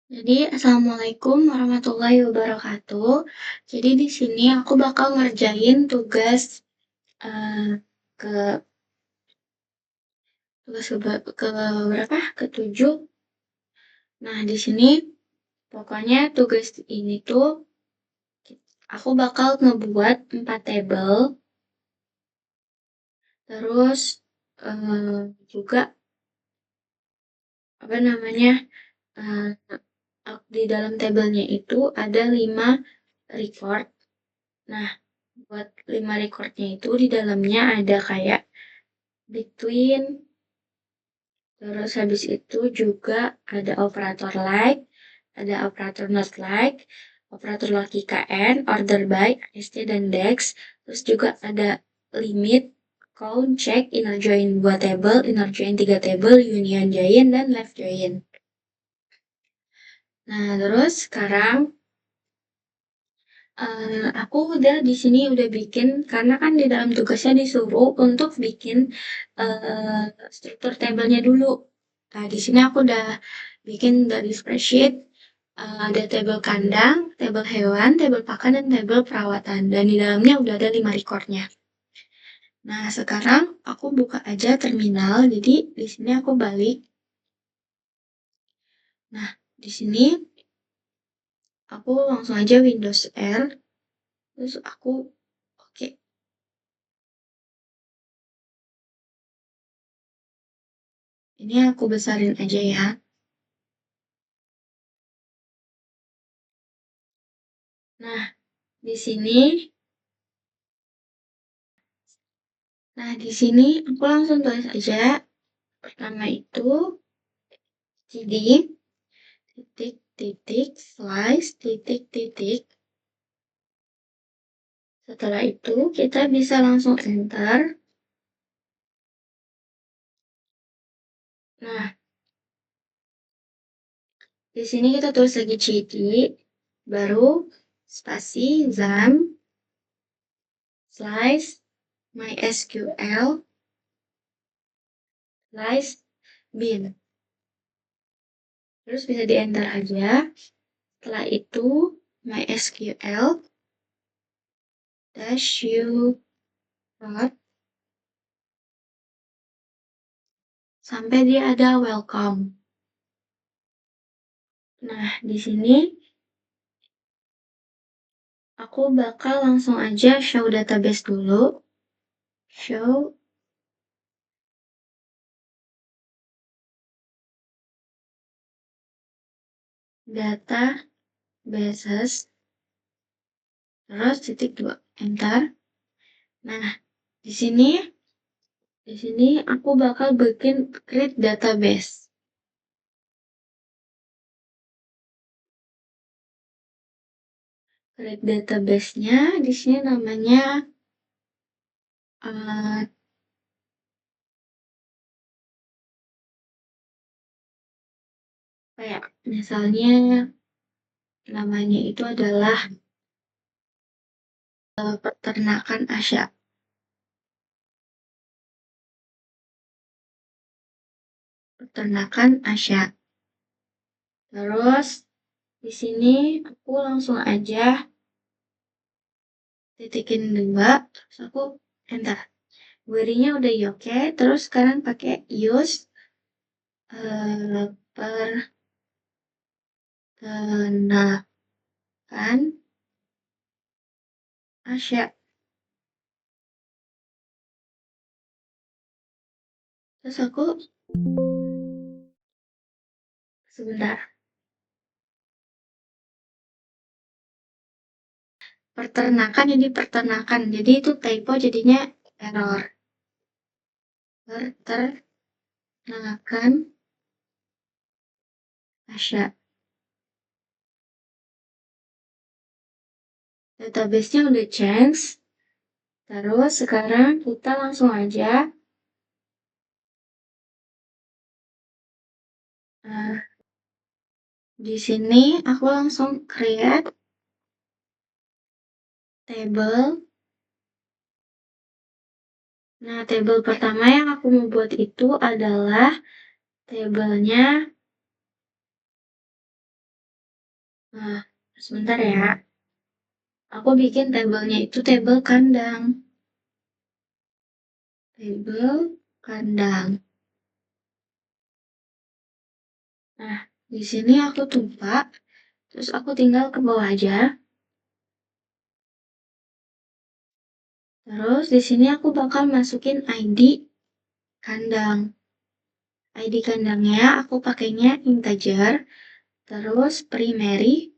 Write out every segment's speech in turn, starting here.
Jadi, Assalamualaikum warahmatullahi wabarakatuh. Jadi, di sini aku bakal ngerjain tugas eh, ke ke berapa? Ketujuh. Nah, di sini pokoknya tugas ini tuh aku bakal ngebuat 4 tabel, terus juga apa namanya? eh, di dalam tabelnya itu ada 5 record. Nah, buat 5 recordnya itu di dalamnya ada kayak between, terus habis itu juga ada operator like, ada operator not like, operator logika and, order by, AST dan DEX, terus juga ada limit, count, check, inner join 2 table, inner join 3 table, union join, dan left join. Nah, terus sekarang aku udah di sini udah bikin, karena kan di dalam tugasnya disuruh untuk bikin struktur tabelnya dulu. Nah, di sini aku udah bikin dari spreadsheet, ada tabel kandang, tabel hewan, tabel pakan, dan tabel perawatan. Dan di dalamnya udah ada 5 recordnya. Nah, sekarang aku buka aja terminal, jadi di sini aku balik. Nah, di sini aku langsung aja Windows R, terus aku oke. Ini aku besarin aja ya. Nah, di sini, di sini aku langsung tulis aja. Pertama itu cd titik titik slice titik titik. Setelah itu kita bisa langsung enter. Nah, di sini kita tulis lagi cd, baru spasi zam slice mysql slice bin. Terus bisa di enter aja. Setelah itu mysql dash u dot sampai dia ada welcome. Nah, di sini aku bakal langsung aja show database dulu. Show databases, terus titik 2, enter. Nah, di sini aku bakal bikin create database. Create database-nya di sini namanya kayak misalnya namanya itu adalah peternakan Asia. Peternakan Asia. Terus di sini aku langsung aja titikin 2, terus aku enter. Query-nya udah oke, terus sekarang pakai use peternakan Asia. Terus aku sebentar. Peternakan jadi peternakan. Jadi itu typo jadinya error. Peternakan Asia. Database-nya udah change. Terus sekarang kita langsung aja di sini aku langsung create table. Nah, table pertama yang aku mau buat itu adalah tabelnya Nah, sebentar ya. Aku bikin tabelnya itu tabel kandang. Tabel kandang. Nah, di sini aku tumpah, terus aku tinggal ke bawah aja. Terus di sini aku bakal masukin ID kandang. ID kandangnya aku pakainya integer, terus primary.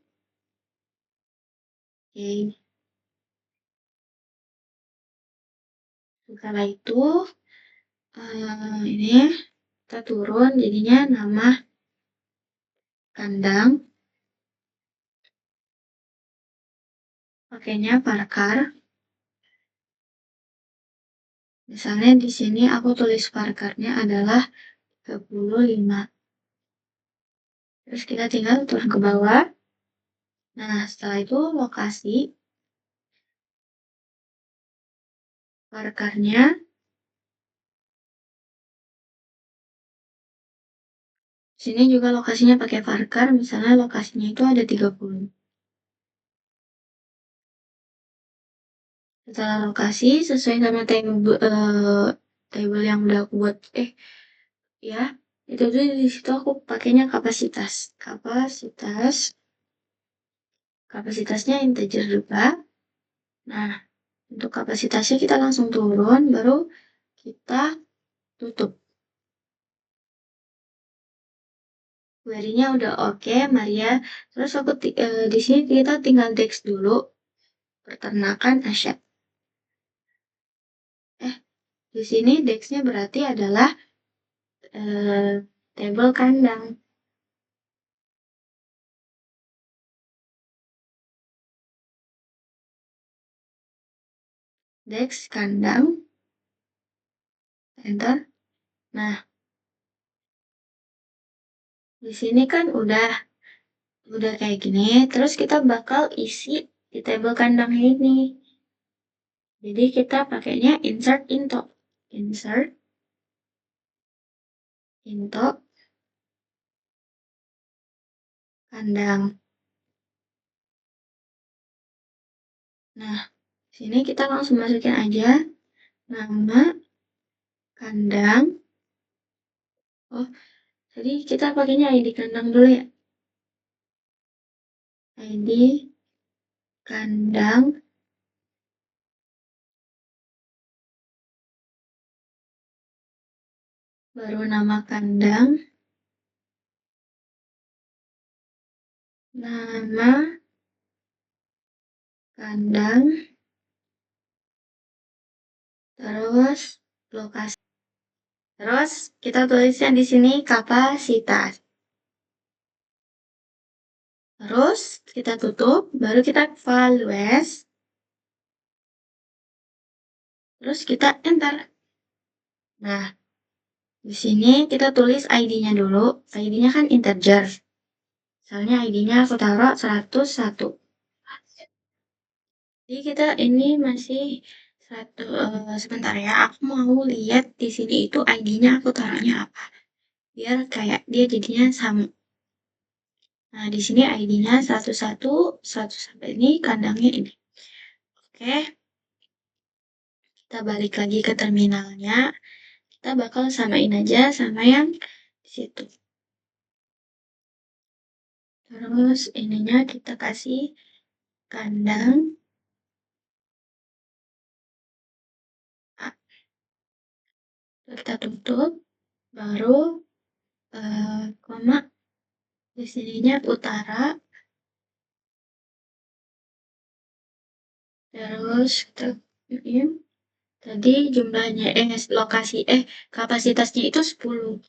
Oke. Setelah itu, ini kita turun jadinya nama kandang. Pakainya varchar. Misalnya di sini aku tulis varcharnya adalah 35. Terus kita tinggal turun ke bawah. Nah, setelah itu lokasi varcharnya. Sini juga lokasinya pakai varchar, misalnya lokasinya itu ada 30. Setelah lokasi sesuai sama table yang udah aku buat ya itu tuh di situ aku pakainya kapasitasnya integer juga. Nah, untuk kapasitasnya kita langsung turun, baru kita tutup. Query-nya udah oke, Maria. Terus aku di sini kita tinggal text dulu peternakan asyik. Di sini text-nya berarti adalah tabel kandang. Dex kandang, enter. Nah, di sini kan udah kayak gini. Terus kita bakal isi di tabel kandangnya ini. Jadi kita pakainya insert into kandang. Nah, sini kita langsung masukin aja nama kandang. Oh, jadi kita pakainya ID kandang dulu ya. ID kandang. Baru nama kandang. Nama kandang. Terus lokasi. Terus kita tulisnya di sini kapasitas. Terus kita tutup, baru kita values. Terus kita enter. Nah, di sini kita tulis ID-nya dulu. ID-nya kan integer. Misalnya ID-nya aku taruh 101. Jadi kita ini masih sebentar ya. Aku mau lihat di sini itu ID-nya aku taruhnya apa. Biar kayak dia jadinya sama. Nah, di sini ID-nya 101 sampai ini kandangnya ini. Oke. Kita balik lagi ke terminalnya. Kita bakal samain aja sama yang di situ. Terus ininya kita kasih kandang A. Kita tutup, baru koma. Di sininya utara. Terus kita tadi jumlahnya lokasi kapasitasnya itu 10.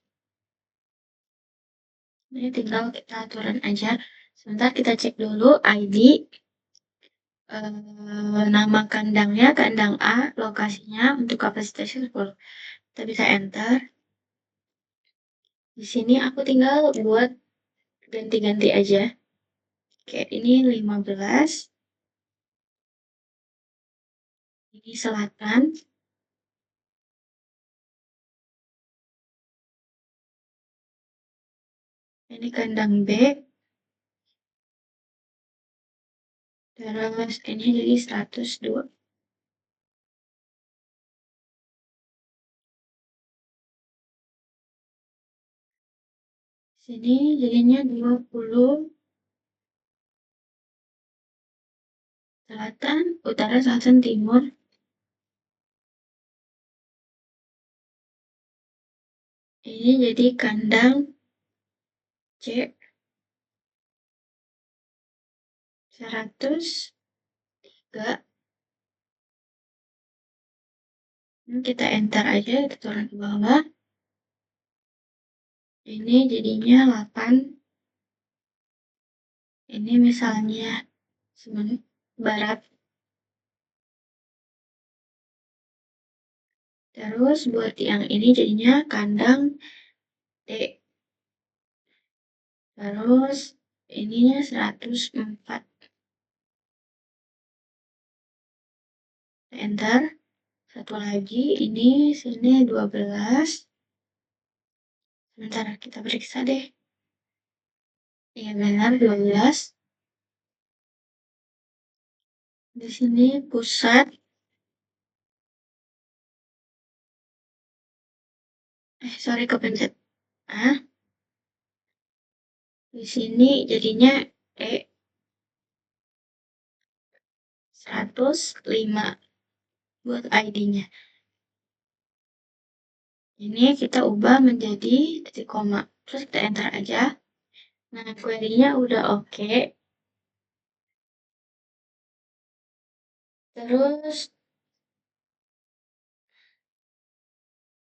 Ini tinggal kita aturan aja. Sebentar kita cek dulu ID nama kandangnya kandang A, lokasinya untuk kapasitasnya 10. Kita bisa enter. Di sini aku tinggal buat ganti-ganti aja. Kayak ini 15. Ini selatan. Ini kandang B. Terus ini jadi 102. Sini jadinya 20 selatan, utara, selatan, timur. Ini jadi kandang C 103. Ini kita enter aja, kita turun ke bawah. Ini jadinya 8. Ini misalnya barat. Terus buat yang ini jadinya kandang D. Terus ininya 104. Enter. Satu lagi, ini sini 12. Sebentar, kita periksa deh. Iya benar, 12. Di sini pusat. Sorry, kepencet. Di sini jadinya E 105 buat ID-nya. Ini kita ubah menjadi titik koma. Terus kita enter aja. Nah, query-nya udah oke. Terus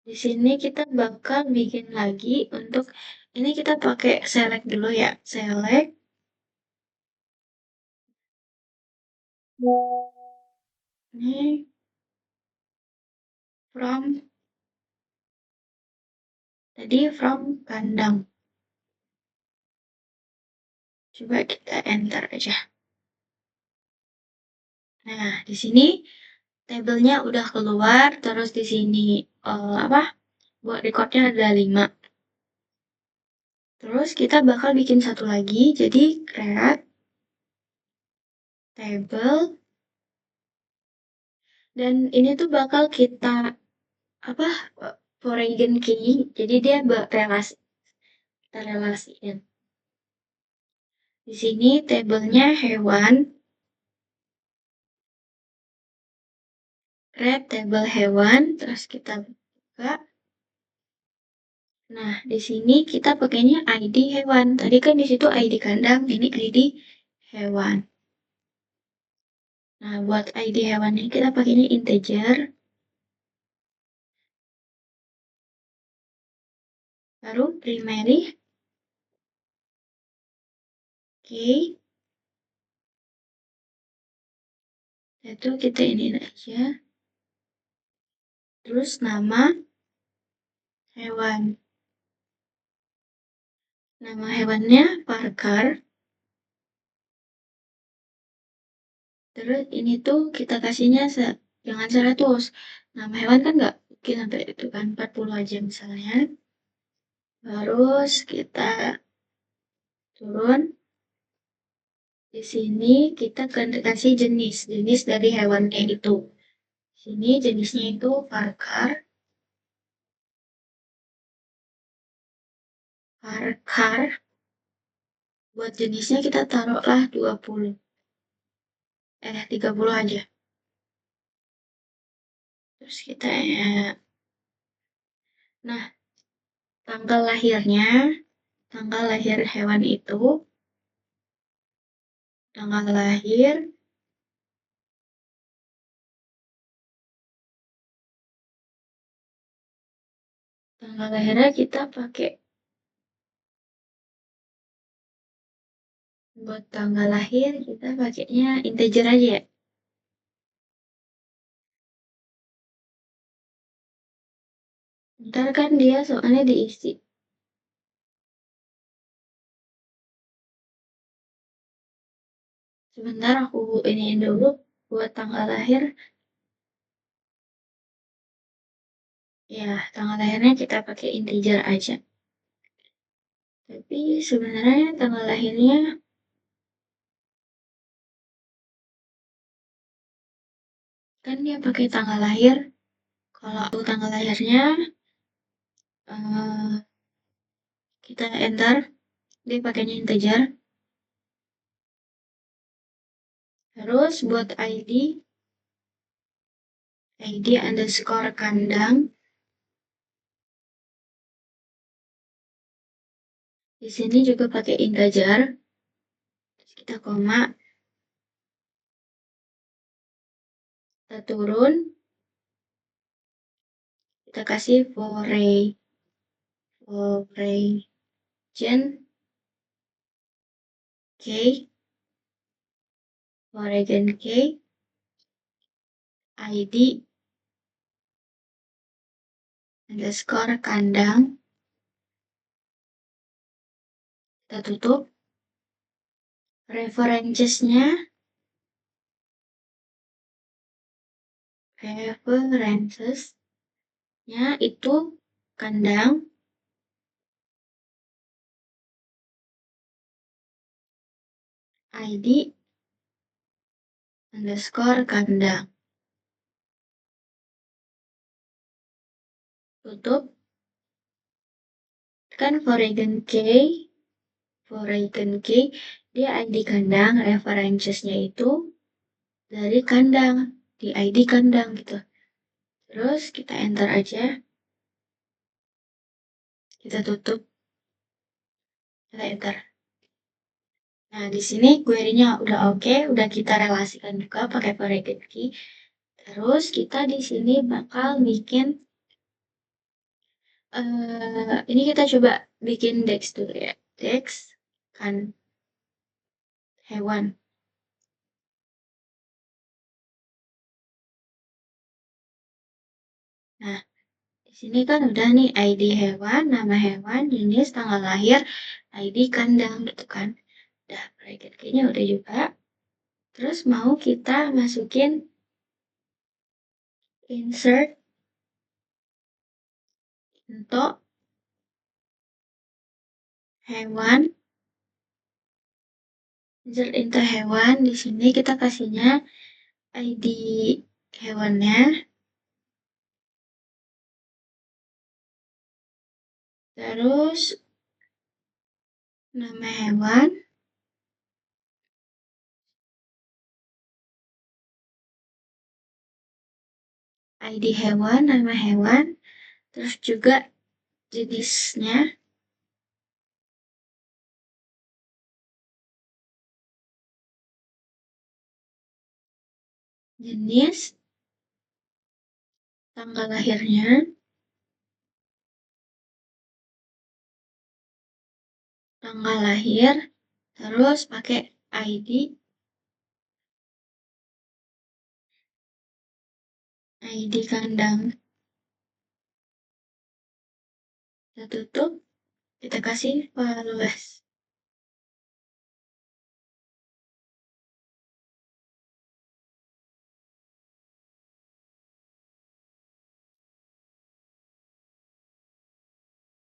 di sini kita bakal bikin lagi untuk ini kita pakai select dulu ya. Select. Ini from tadi from kandang. Coba kita enter aja. Nah, di sini tabelnya udah keluar, terus di sini buat recordnya ada 5. Terus kita bakal bikin satu lagi, jadi create table, dan ini tuh bakal kita foreign key, jadi dia kita relasiin. Di sini tabelnya hewan, create table hewan, terus kita buka. Nah, di sini kita pakainya ID hewan. Tadi kan di situ ID kandang, ini ID hewan. Nah, buat ID hewannya kita pakainya integer. Baru primary. Oke. Itu kita ini aja. Terus nama hewan. Nama hewannya Parker. Terus ini tuh kita kasihnya jangan 100. Nama hewan kan nggak mungkin sampai itu kan 40 aja misalnya. Terus kita turun. Di sini kita kasih jenis dari hewannya itu. Sini jenisnya itu Parker. Buat jenisnya kita taruhlah 20. 30 aja. Terus kita nah, tanggal lahir hewan itu, tanggal lahirnya kita pakai buat tanggal lahir kita pakainya integer aja ya. Ntar kan dia soalnya diisi. Sebentar aku iniin dulu buat tanggal lahir. Ya, tanggal lahirnya kita pakai integer aja. Tapi sebenarnya tanggal lahirnya kan dia pakai tanggal lahir. Kalau tanggal lahirnya kita enter, dia pakainya integer. Terus buat ID underscore kandang. Di sini juga pakai integer. Terus kita koma. Kita turun. Kita kasih foreign k, foreign k, ID underscore kandang. Kita tutup. References-nya itu kandang, ID underscore kandang. Tutup. Kan foreign k, dia ID kandang, references-nya itu dari kandang, di ID kandang gitu. Terus kita enter aja. Kita tutup. Kita enter. Nah, di sini query-nya udah oke, udah kita relasikan juga pakai foreign key. Terus kita di sini bakal bikin ini kita coba bikin dex dulu ya. Dex kan hewan. Nah, di sini kan udah nih ID hewan, nama hewan, jenis, tanggal lahir, ID kandang gitu kan. Udah, bracket kayaknya udah juga. Terus mau kita masukin insert untuk hewan. Insert into hewan, di sini kita kasihnya ID hewannya. Terus nama hewan. ID hewan, nama hewan. Terus juga jenisnya. Jenis. Tanggal lahirnya. Tanggal lahir. Terus pakai ID kandang. Kita tutup. Kita kasih luas.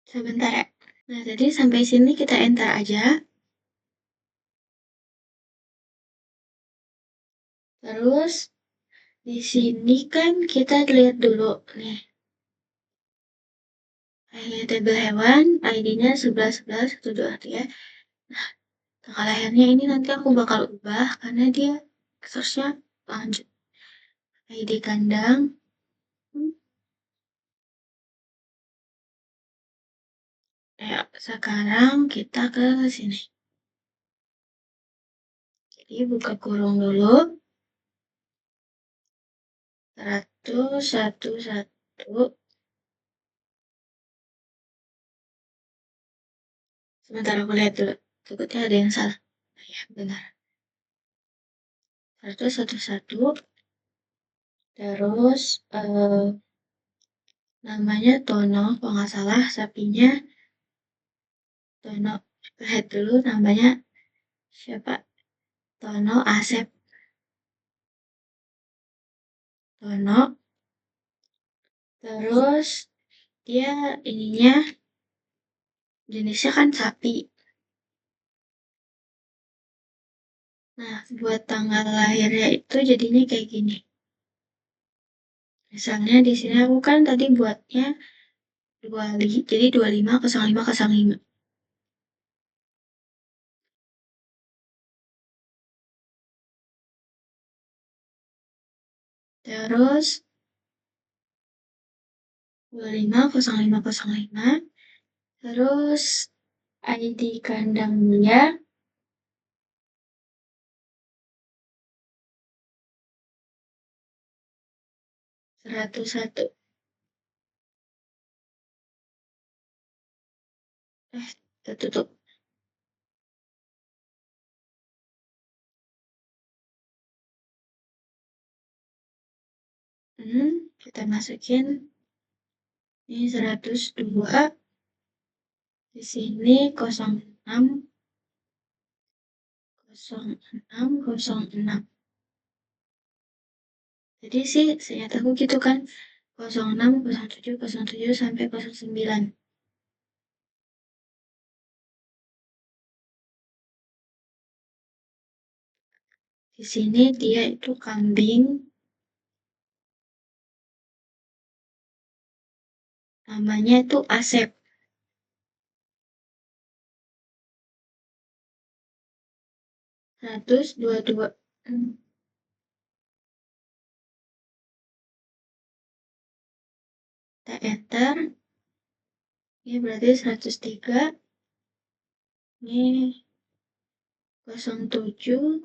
Sebentar ya. Nah, jadi sampai sini kita enter aja. Terus di sini kan kita lihat dulu nih. Table hewan, ID-nya 111112 ya. Nah, tanggal lahirnya ini nanti aku bakal ubah karena dia source-nya lanjut. ID kandang. Ya, sekarang kita ke sini. Jadi buka kurung dulu. 111. Sebentar aku lihat dulu. Takutnya ada yang salah. Ya, benar. 111. Terus namanya Tono, kalau nggak salah sapinya Tono. Lihat dulu namanya siapa? Tono Asep. Tono. Terus dia ininya jenisnya kan sapi. Nah, buat tanggal lahirnya itu jadinya kayak gini. Misalnya di sini aku kan tadi buatnya jadi 250505. Terus 250505. Terus ID kandangnya 101. Tertutup. Kita masukin ini 102, di sini 06 06 06. Jadi sih aku gitu kan 06 07 07 sampai 09. Di sini dia itu kambing, namanya itu Asep. 122. Kita enter. Ini berarti 103. Ini 0707.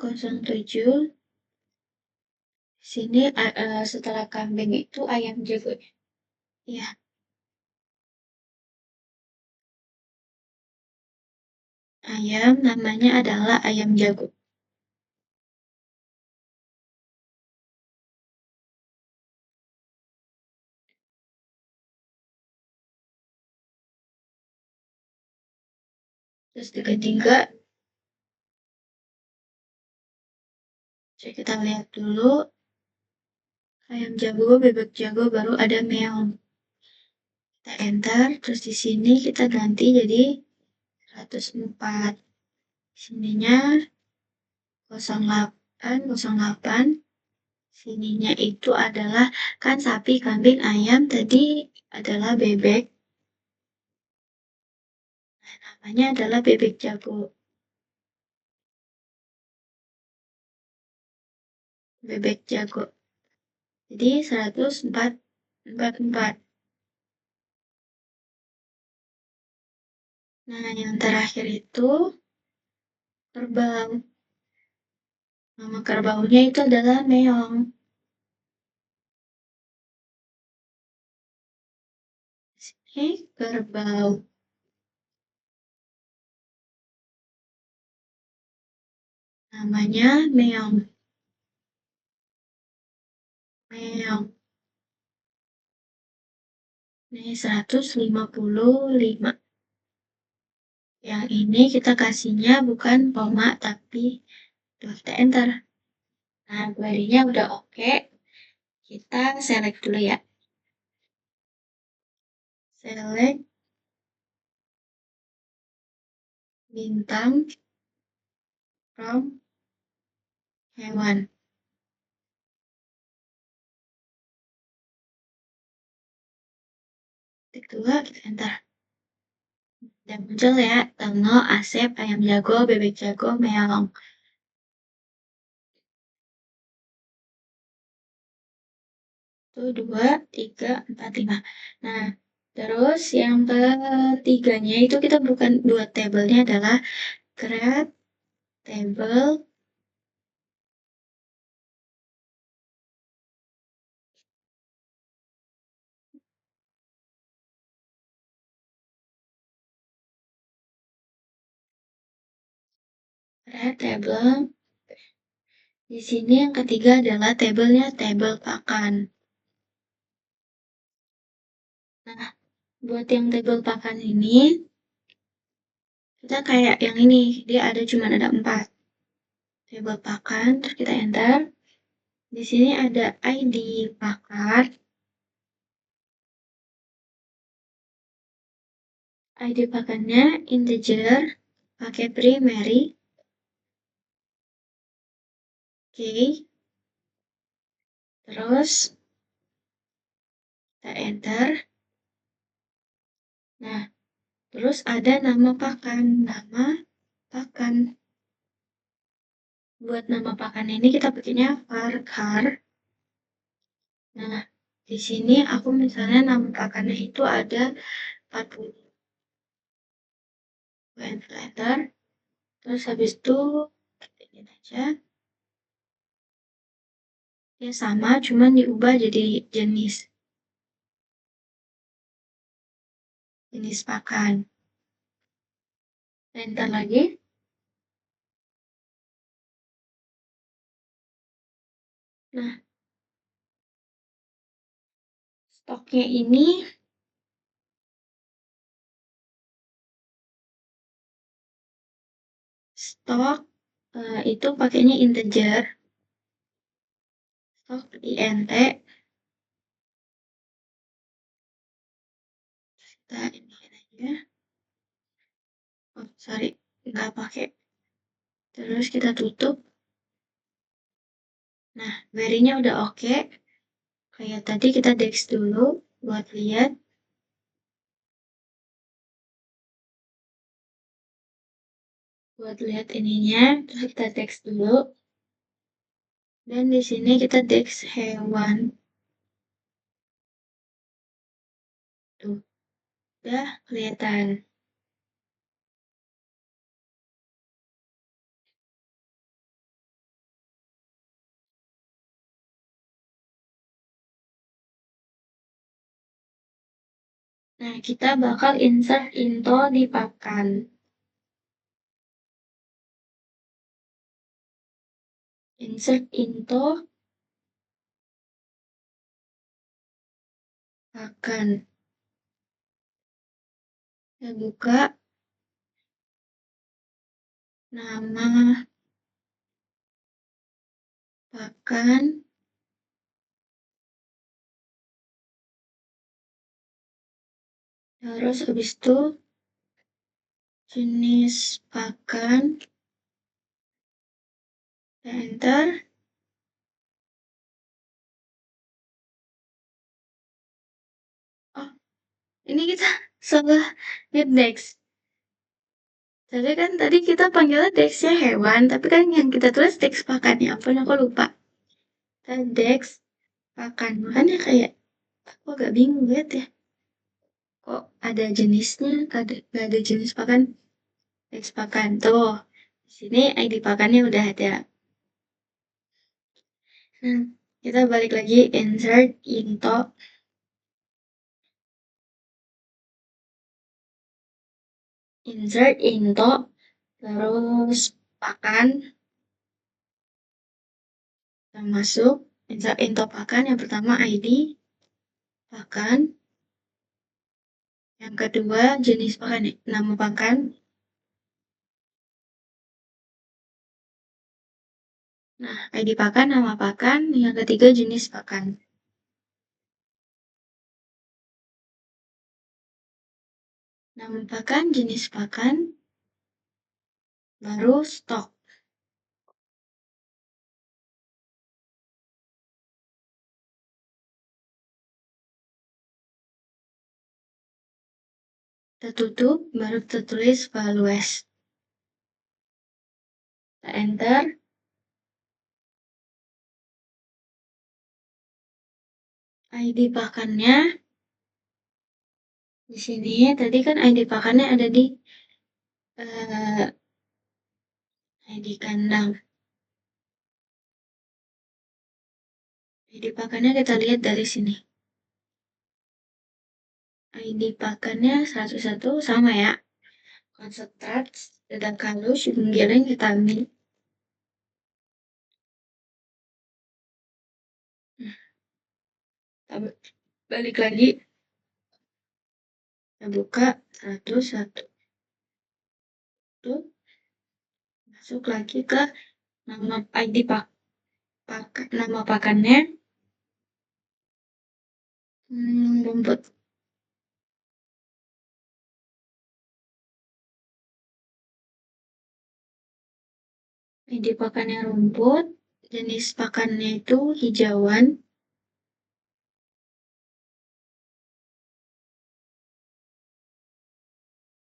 Di sini setelah kambing itu ayam jago. Iya, ayam namanya adalah ayam jago. Terus tiga, kita lihat dulu. Ayam jago, bebek jago, baru ada meong. Kita enter, terus di sini kita ganti jadi 104. Sininya 0808. Sininya itu adalah kan sapi, kambing, ayam tadi adalah bebek. Nah, namanya adalah bebek jago. Bebek jago. Jadi 144. Nah, yang terakhir itu kerbau. Nama kerbaunya itu adalah meong. Sini kerbau. Namanya meong. Meong. Ini 155. Yang ini kita kasihnya bukan koma tapi kita enter. Nah, query-nya udah oke. Kita select dulu ya. Select bintang from hewan. Tik 2, kita enter. Dan muncul ya, Tono, Asep, ayam jago, bebek jago, meong. 1, 2, 3, 4, 5. Nah, terus yang ketiganya itu kita bukan buat tabelnya adalah create table table. Di sini yang ketiga adalah tabelnya tabel pakan. Nah, buat yang tabel pakan ini, kita kayak yang ini, dia cuma ada 4. Tabel pakan, terus kita enter. Di sini ada ID pakan. ID pakannya integer, pakai primary. Oke. Terus kita enter. Nah, terus ada nama pakan. Buat nama pakan ini kita pakainya var. Nah, di sini aku misalnya nama pakannya itu ada 40. Enter. Terus habis itu ini aja. Ya sama, cuman diubah jadi jenis pakan. Enter lagi. Nah, stoknya ini stok itu pakainya integer. Stok int. Kita ini aja. Oh, sorry, nggak pakai. Terus kita tutup. Nah, query-nya udah oke. Kayak tadi kita dex dulu buat lihat. Ininya, terus kita dex dulu. Dan di sini kita dex hewan. Tuh, udah kelihatan. Nah, kita bakal insert into di pakan. Insert into pakan. Kita buka nama pakan. Terus habis itu jenis pakan. Enter. Oh, ini kita salah dex. Jadi kan tadi kita panggilnya dexnya hewan, tapi kan yang kita tulis dex pakannya. Ampun, aku lupa. Kita dex pakan. Makanya kayak aku agak bingung lihat ya. Kok ada jenisnya? Gak ada jenis pakan. Dex pakan. Tuh. Di sini ID pakannya udah ada. Nah, kita balik lagi insert into terus pakan. Kita masuk insert into pakan. Yang pertama ID pakan. Yang kedua jenis pakan, nama pakan. Nah, ID pakan, nama pakan. Yang ketiga jenis pakan. Nama pakan, jenis pakan, baru stok. Kita tutup, baru kita tulis values. Kita enter. ID pakannya di sini. Tadi kan ID pakannya ada di ID kandang. ID pakannya kita lihat dari sini. ID pakannya 101 sama ya. Konsentrat, sedang kalus, giling, vitamin. Balik lagi. Kita buka 101. Tuh. Masuk lagi ke nama ID nama pakannya. Rumput. ID pakannya rumput. Jenis pakannya itu hijauan.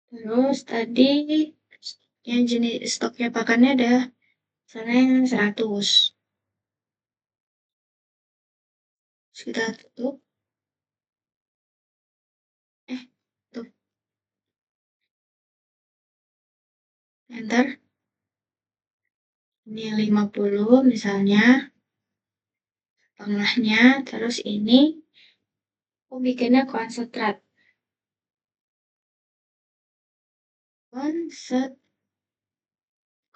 Terus tadi yang jenis stoknya pakannya ada misalnya 100. Terus kita tutup. Tuh, enter. Ini 50 misalnya. Tengahnya. Terus ini aku bikinnya konsentrat.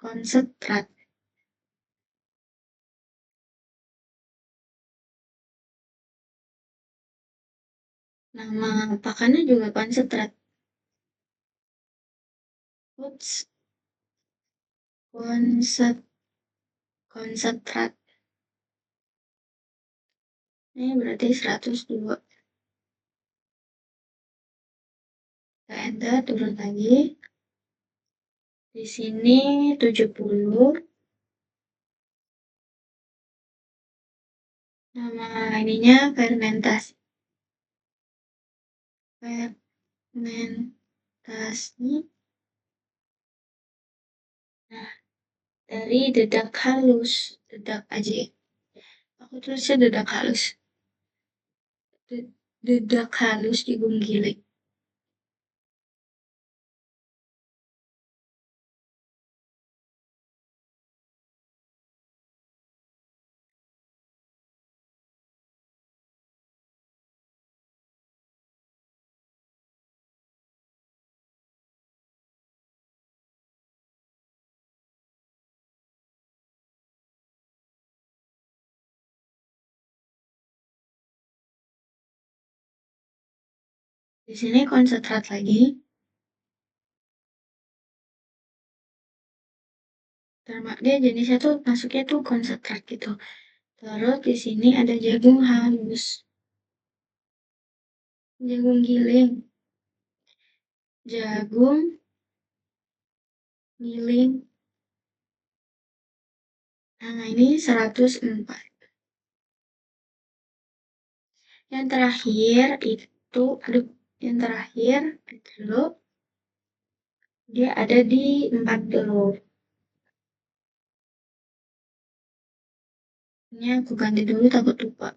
Konsentrat. Nama pakannya juga konsentrat. Oops. Konsentrat. Ini berarti 102. Kita enter, turun lagi. Di sini 70. Nama ininya fermentasi. Fermentasi. Nah, dari dedak halus. Dedak aja. Aku tulisnya dedak halus. Dedak halus jagung giling. Di sini konsentrat lagi. Dia jenisnya tuh masuknya tuh konsentrat gitu. Terus di sini ada jagung halus. Jagung giling. Jagung giling. Nah, ini 104. Yang terakhir itu, yang terakhir dulu dia ada di 40. Ini aku ganti dulu takut lupa.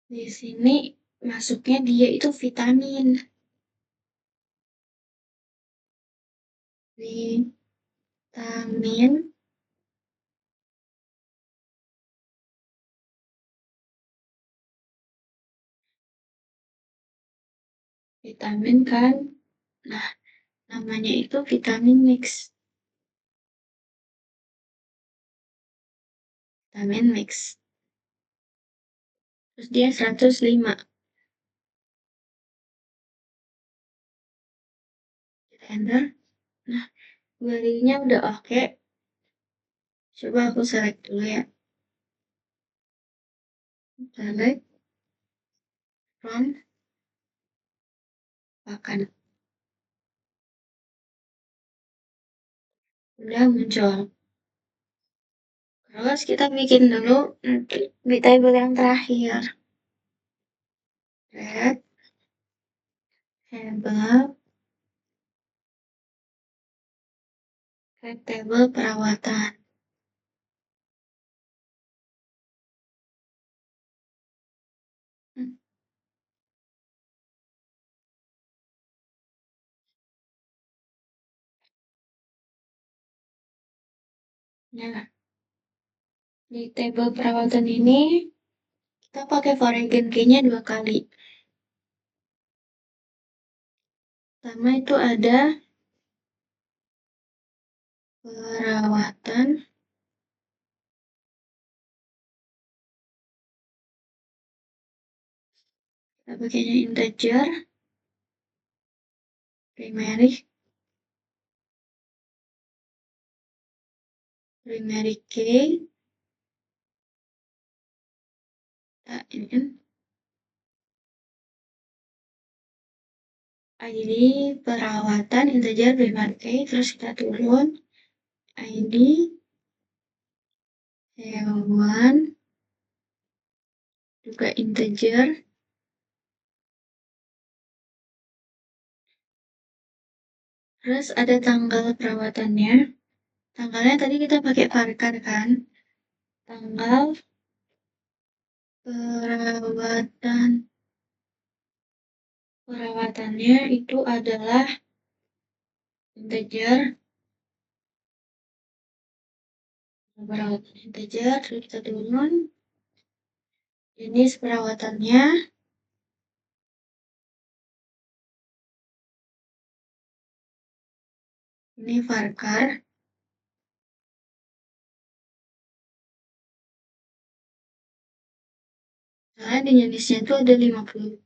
Di sini masuknya dia itu vitamin. Vitamin. Vitamin kan. Nah, namanya itu vitamin mix. Vitamin mix. Terus dia 105. Kita enter. Nah, belinya udah oke. Coba aku select dulu ya. Select from pakan. Udah muncul. Terus kita bikin dulu nanti di table yang terakhir. Red table perawatan. Nah, di table perawatan ini kita pakai foreign key-nya 2 kali. Pertama itu ada perawatan. Kita pakainya integer. Primary key. Nah, ini kan ID perawatan integer primary key. Terus kita turun ID hewan juga integer. Terus ada tanggal perawatannya. Tanggalnya tadi kita pakai varchar kan. Tanggal perawatannya itu adalah integer. Perawatan integer, terus kita turun. Jenis perawatannya ini varchar. Soalnya di jenisnya itu ada 50,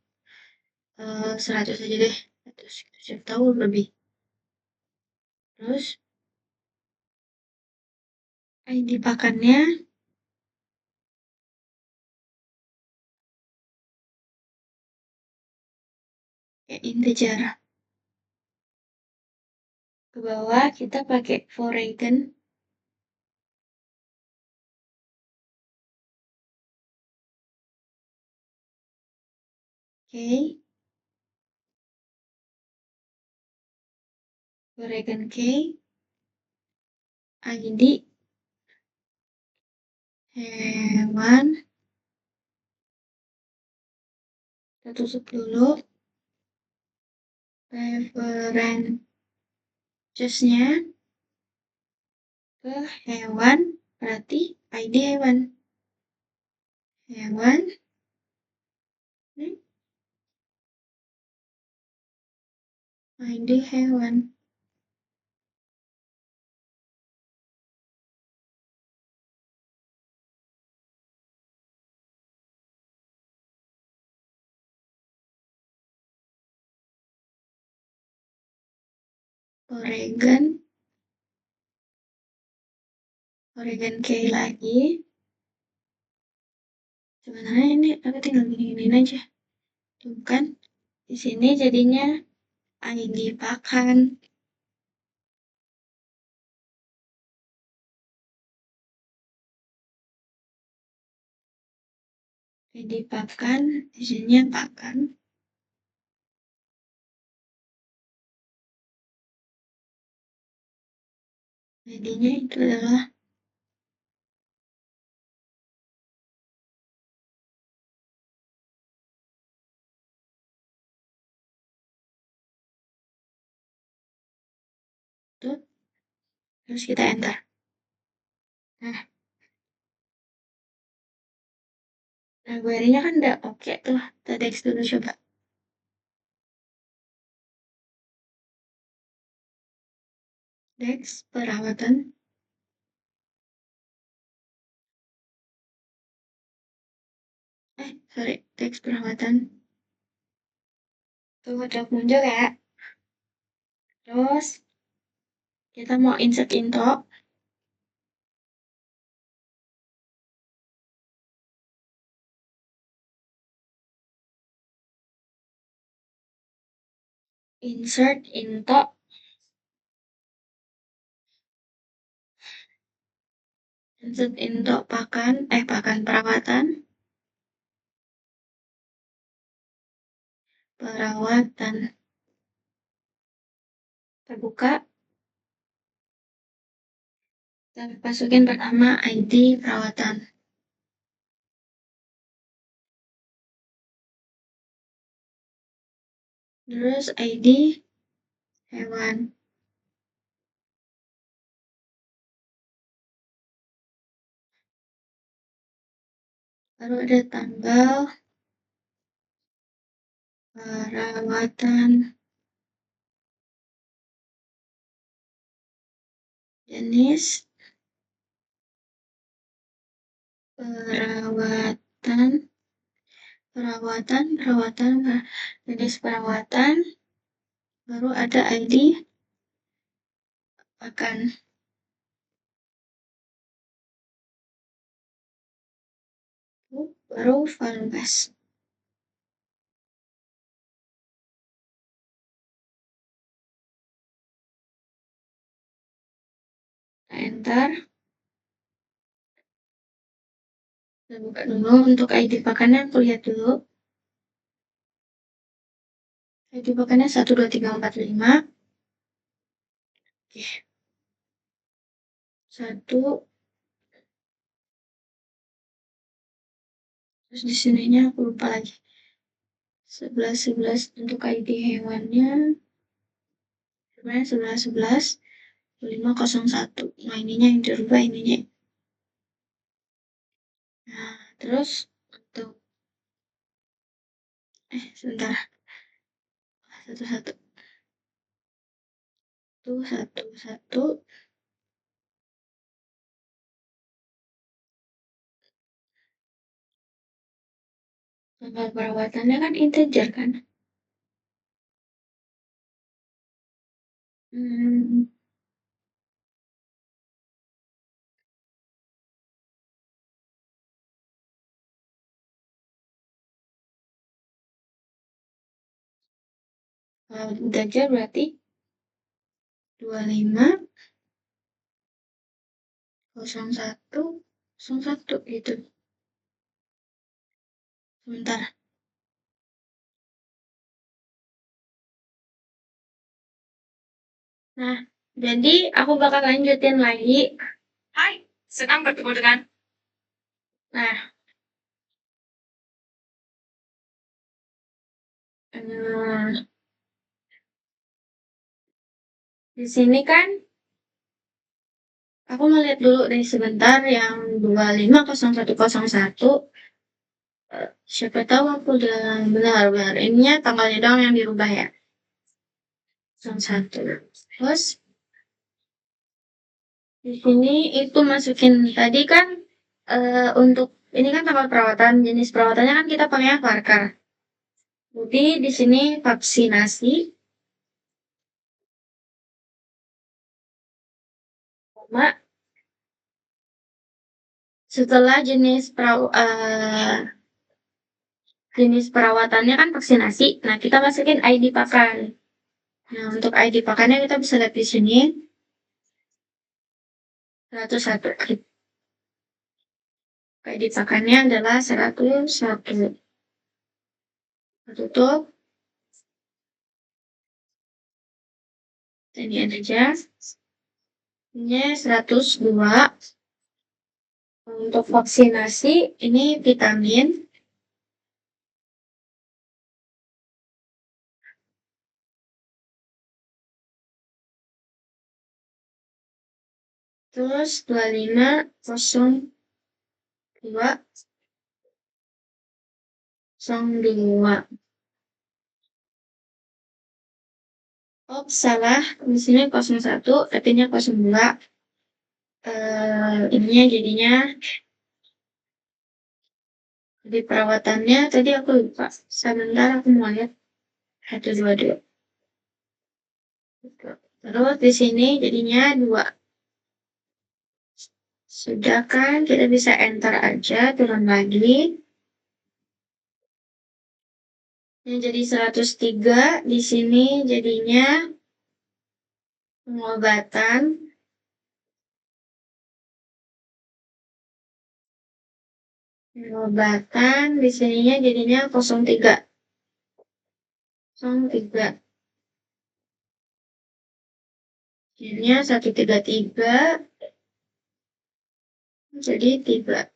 100 aja deh. Terus siapa tahu lebih. Terus ID pakannya kayak integer. Ke bawah kita pakai foreign. Oke. Foreign key. ID hewan. Kita tutup dulu. References-nya ke hewan, berarti ID hewan. Hewan. ID hewan. Oregon key lagi. Sebenarnya ini aku tinggal gini-giniin aja. Tuh kan, di sini jadinya ID pakan. ID pakan, di sini pakan. ID-nya itu adalah tuh. Terus kita enter. Nah, query-nya kan udah oke tuh. Kita dex dulu coba. Dex perawatan. Sorry, dex perawatan. Tuh udah muncul ya. Terus kita mau insert into. Insert into pakan perawatan. Terbuka. Kita masukin pertama ID perawatan. Terus ID hewan. Baru ada tanggal perawatan. Jenis perawatan, jenis perawatan, baru ada ID pakan. Baru values. Enter. Kita buka dulu untuk ID pakannya, aku lihat dulu. ID pakannya 1, 2, 3, 4, 5. Oke. 1. Terus di sininya aku lupa lagi. 11 untuk ID hewannya. Sebenarnya 11 501. Nah, ininya yang dirubah ininya. Nah, terus untuk sebentar. Satu. Tuh, satu. Tanggal perawatannya kan integer kan? Hmm, kalau integer berarti 250101 gitu. Sebentar. Nah, jadi aku bakal lanjutin lagi. Hai, senang bertemu dengan. Nah, di sini kan aku melihat dulu dari sebentar yang 250101. Siapa tahu aku udah benar. Ininya tanggalnya doang yang dirubah ya. 01. Terus di sini itu masukin tadi kan untuk ini kan tanggal perawatan, jenis perawatannya kan kita pakainya Varkar. Jadi di sini vaksinasi, cuma setelah jenis perawatannya kan vaksinasi. Nah, kita masukin ID pakan. Nah, untuk ID pakannya kita bisa lihat di sini 101. ID pakannya adalah 101. Tutup. Ini aja. Ini 102. Untuk vaksinasi ini vitamin. Terus 250202. Oh, salah. Di sini 01, artinya 02. Ininya jadinya di perawatannya tadi aku lupa. Sebentar aku mau lihat. 122. Terus di sini jadinya 2. Sudah kan, kita bisa enter aja, turun lagi. Ini jadi 103, di sini jadinya pengobatan. Pengobatan, di sininya jadinya 03. 03. Jadinya 133, jadi 3.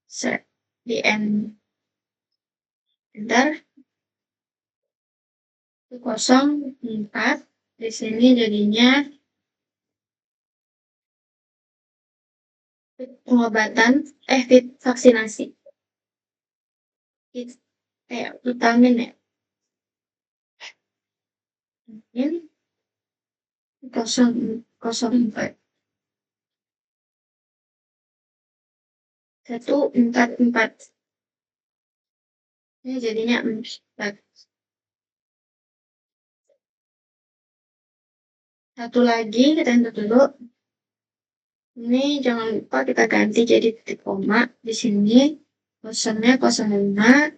Set di N. Bentar. 04. Di sini jadinya pengobatan, vaksinasi. Kayak vitamin ya. Ini 004. 144. Ini jadinya 4. Satu lagi kita enter dulu. Ini jangan lupa kita ganti jadi titik koma. Di sini kosongnya 05.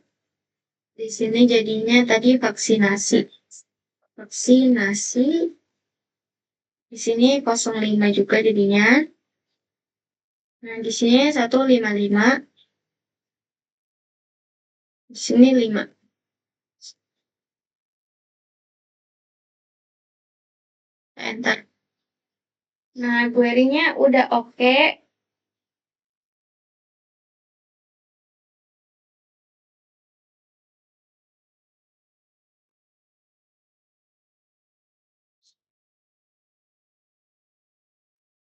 Di sini jadinya tadi vaksinasi. Vaksinasi. Di sini 05 juga jadinya. Nah, di sini 155. Di sini 5. Enter. Nah, query-nya udah oke.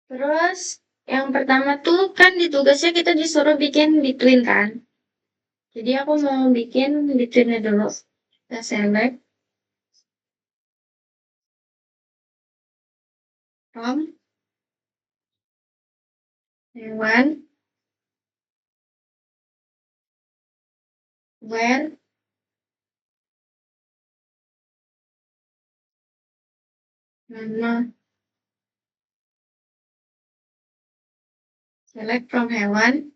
Terus, yang pertama tuh kan di tugasnya kita disuruh bikin between kan. Jadi aku mau bikin between-nya dulu. Kita select from hewan where nama select from hewan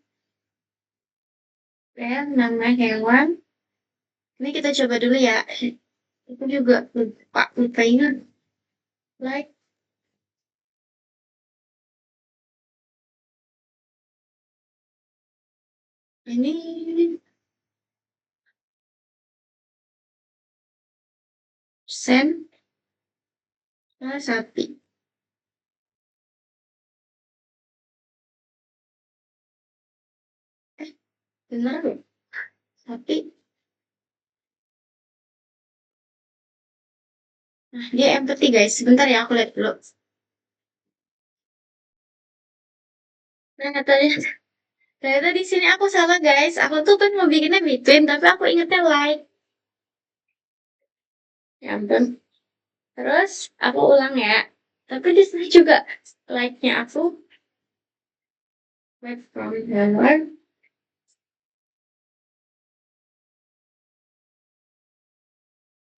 where nama hewan. Ini kita coba dulu ya. Aku juga lupa ingat. Like ini sen sapi. Bener loh. Sapi. Nah, dia empathy guys. Sebentar ya aku lihat dulu. Nah, ternyata di sini aku salah guys. Aku tuh kan mau bikinnya between, tapi aku ingetnya like. Ya ampun. Terus aku ulang ya. Tapi di sini juga like-nya aku like from hewan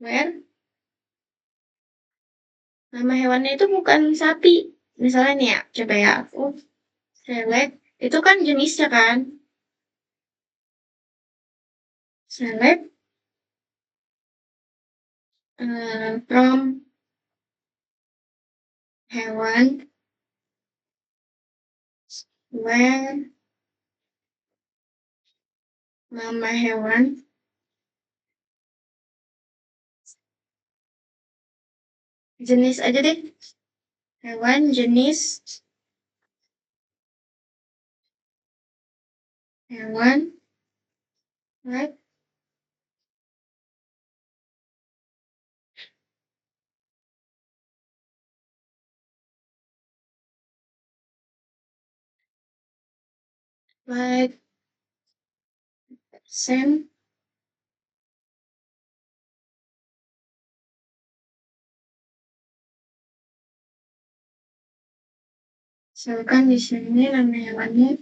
where nama hewannya itu bukan sapi. Misalnya nih ya, coba ya aku select. Itu kan jenisnya kan. Select from hewan where nama hewan jenis aja deh. Hewan jenis hewan like like same. Misalkan di sini nama hewannya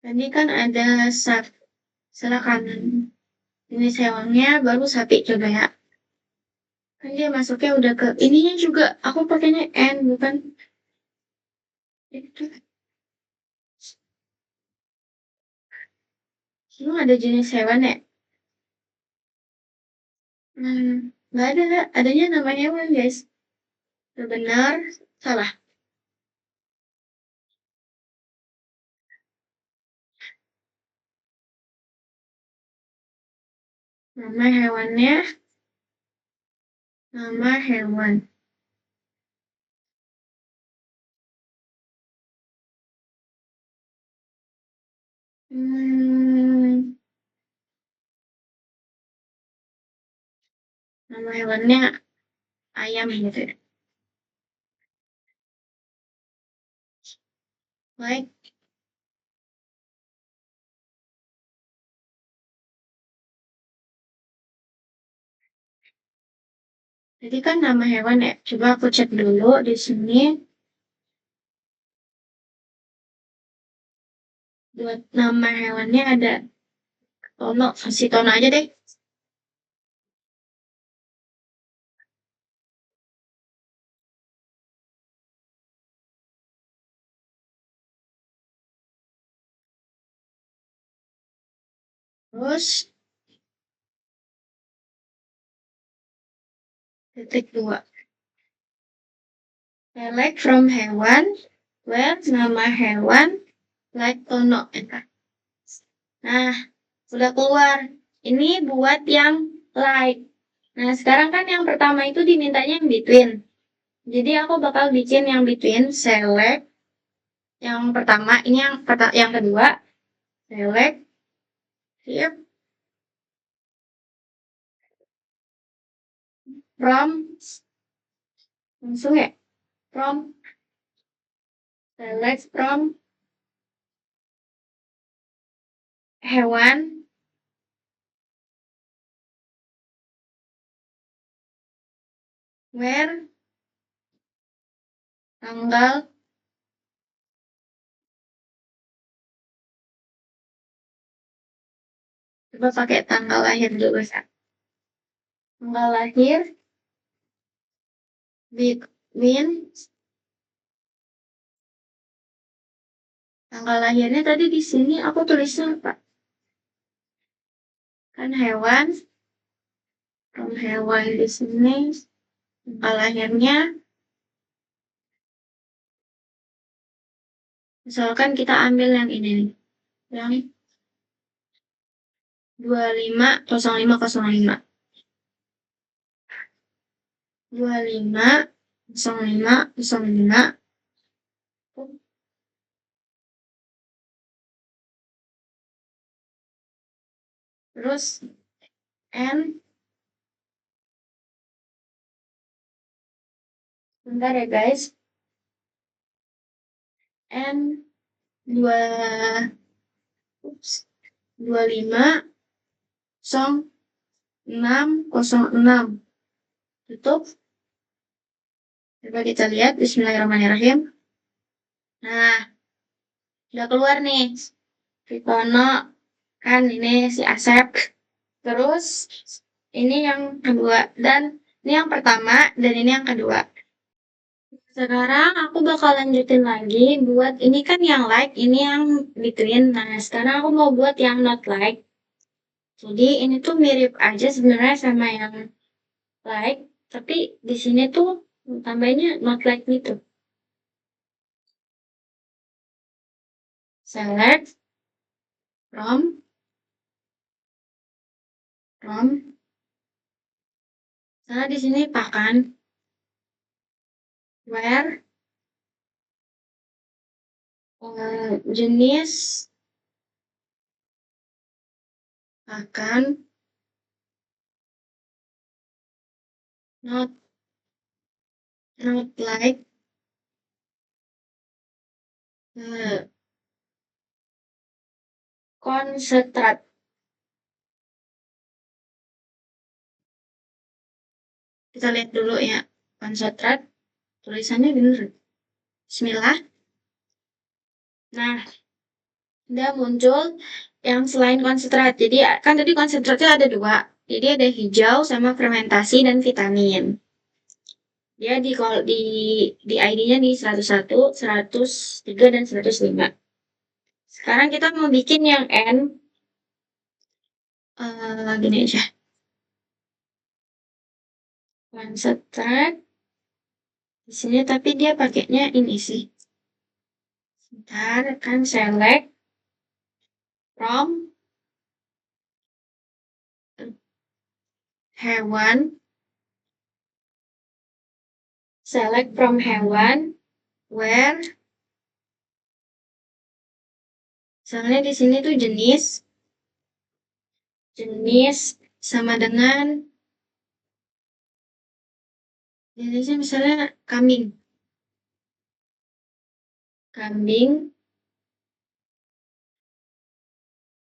tadi kan ada sapi sebelah kanan. Jenis hewannya baru sapi coba ya. Kan dia masuknya udah ke ininya juga. Aku pakainya N bukan itu. Lu ada jenis hewan ya? Nggak ada. Adanya nama hewan guys. Benar, salah. Nama hewannya, nama hewan. Hmm, nama hewannya ayam gitu ya. Baik, jadi kan nama hewan ya. Coba aku cek dulu di sini. Buat nama hewannya ada Tono, kasih Tono aja deh. Terus titik 2. Select from hewan where nama hewan like Tono. Nah, sudah keluar. Ini buat yang like. Nah, sekarang kan yang pertama itu dimintanya yang between. Jadi aku bakal bikin yang between, select yang pertama, ini yang kedua, select here from, langsung ya, from, select from hewan where tanggal coba pakai tanggal lahir dulu ya. Tanggal lahir between, tanggal lahirnya tadi di sini aku tulisnya apa? Kan hewan, from hewan di sini, tanggal lahirnya, misalkan kita ambil yang ini nih, yang 250505. 250505. Terus N, bentar ya guys, N 250606. Tutup. Coba kita lihat. Bismillahirrahmanirrahim. Nah, udah keluar nih. Ritono, kan ini si Asep. Terus ini yang kedua, dan ini yang pertama, dan ini yang kedua. Sekarang aku bakal lanjutin lagi buat ini kan yang like, ini yang between. Nah, sekarang aku mau buat yang not like. Jadi ini tuh mirip aja sebenarnya sama yang like, tapi di sini tuh tambahnya not like gitu. Select from karena di sini pakan where jenis pakan not like concentrate. Kita lihat dulu ya, concentrate tulisannya bener. Bismillah. Nah, udah muncul yang selain konsentrat. Jadi kan tadi konsentratnya ada 2. Jadi ada hijau sama fermentasi dan vitamin. Dia di ID-nya di 101, 103 dan 105. Sekarang kita mau bikin yang N. Gini aja. Konsentrat. Di sini tapi dia pakainya ini sih. Sebentar, kan select from hewan. Select from hewan where. Soalnya di sini tuh jenis sama dengan jenisnya misalnya kambing.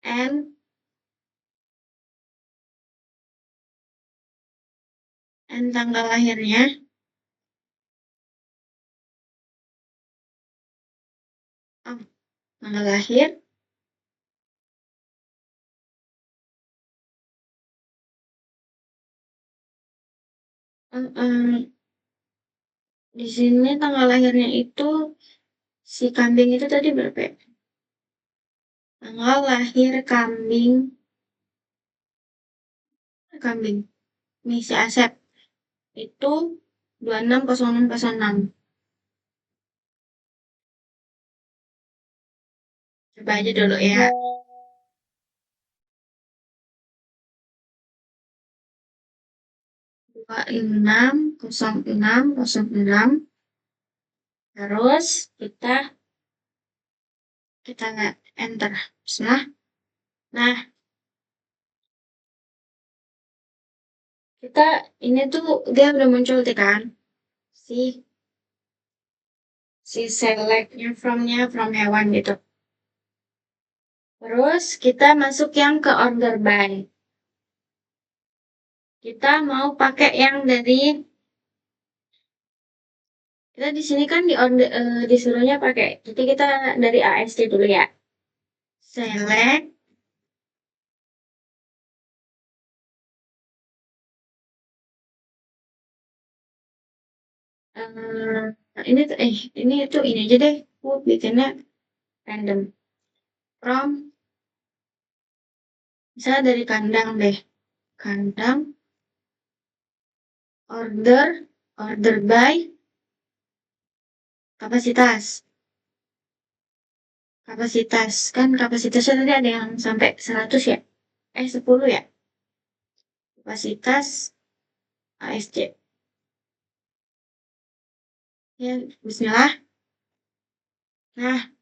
And tanggal lahirnya. Tanggal lahir. Di sini tanggal lahirnya itu si kambing itu tadi berapa ya? Tanggal lahir kambing kambing. Nih si Asep itu 260606. Coba aja dulu ya. 260606. Terus kita nggak enter. Nah, kita ini tuh dia udah muncul tuh kan si selectnya from hewan gitu. Terus kita masuk yang ke order by. Kita mau pakai yang dari kita di sini kan disuruhnya pakai. Jadi kita dari AST dulu ya. Select ini itu ini aja deh. Aku bikinnya random. From misalnya dari kandang deh. Kandang order by kapasitas. Kan kapasitasnya tadi ada yang sampai 100 ya. 10 ya. Kapasitas ASC. Ya, bismillah. Nah,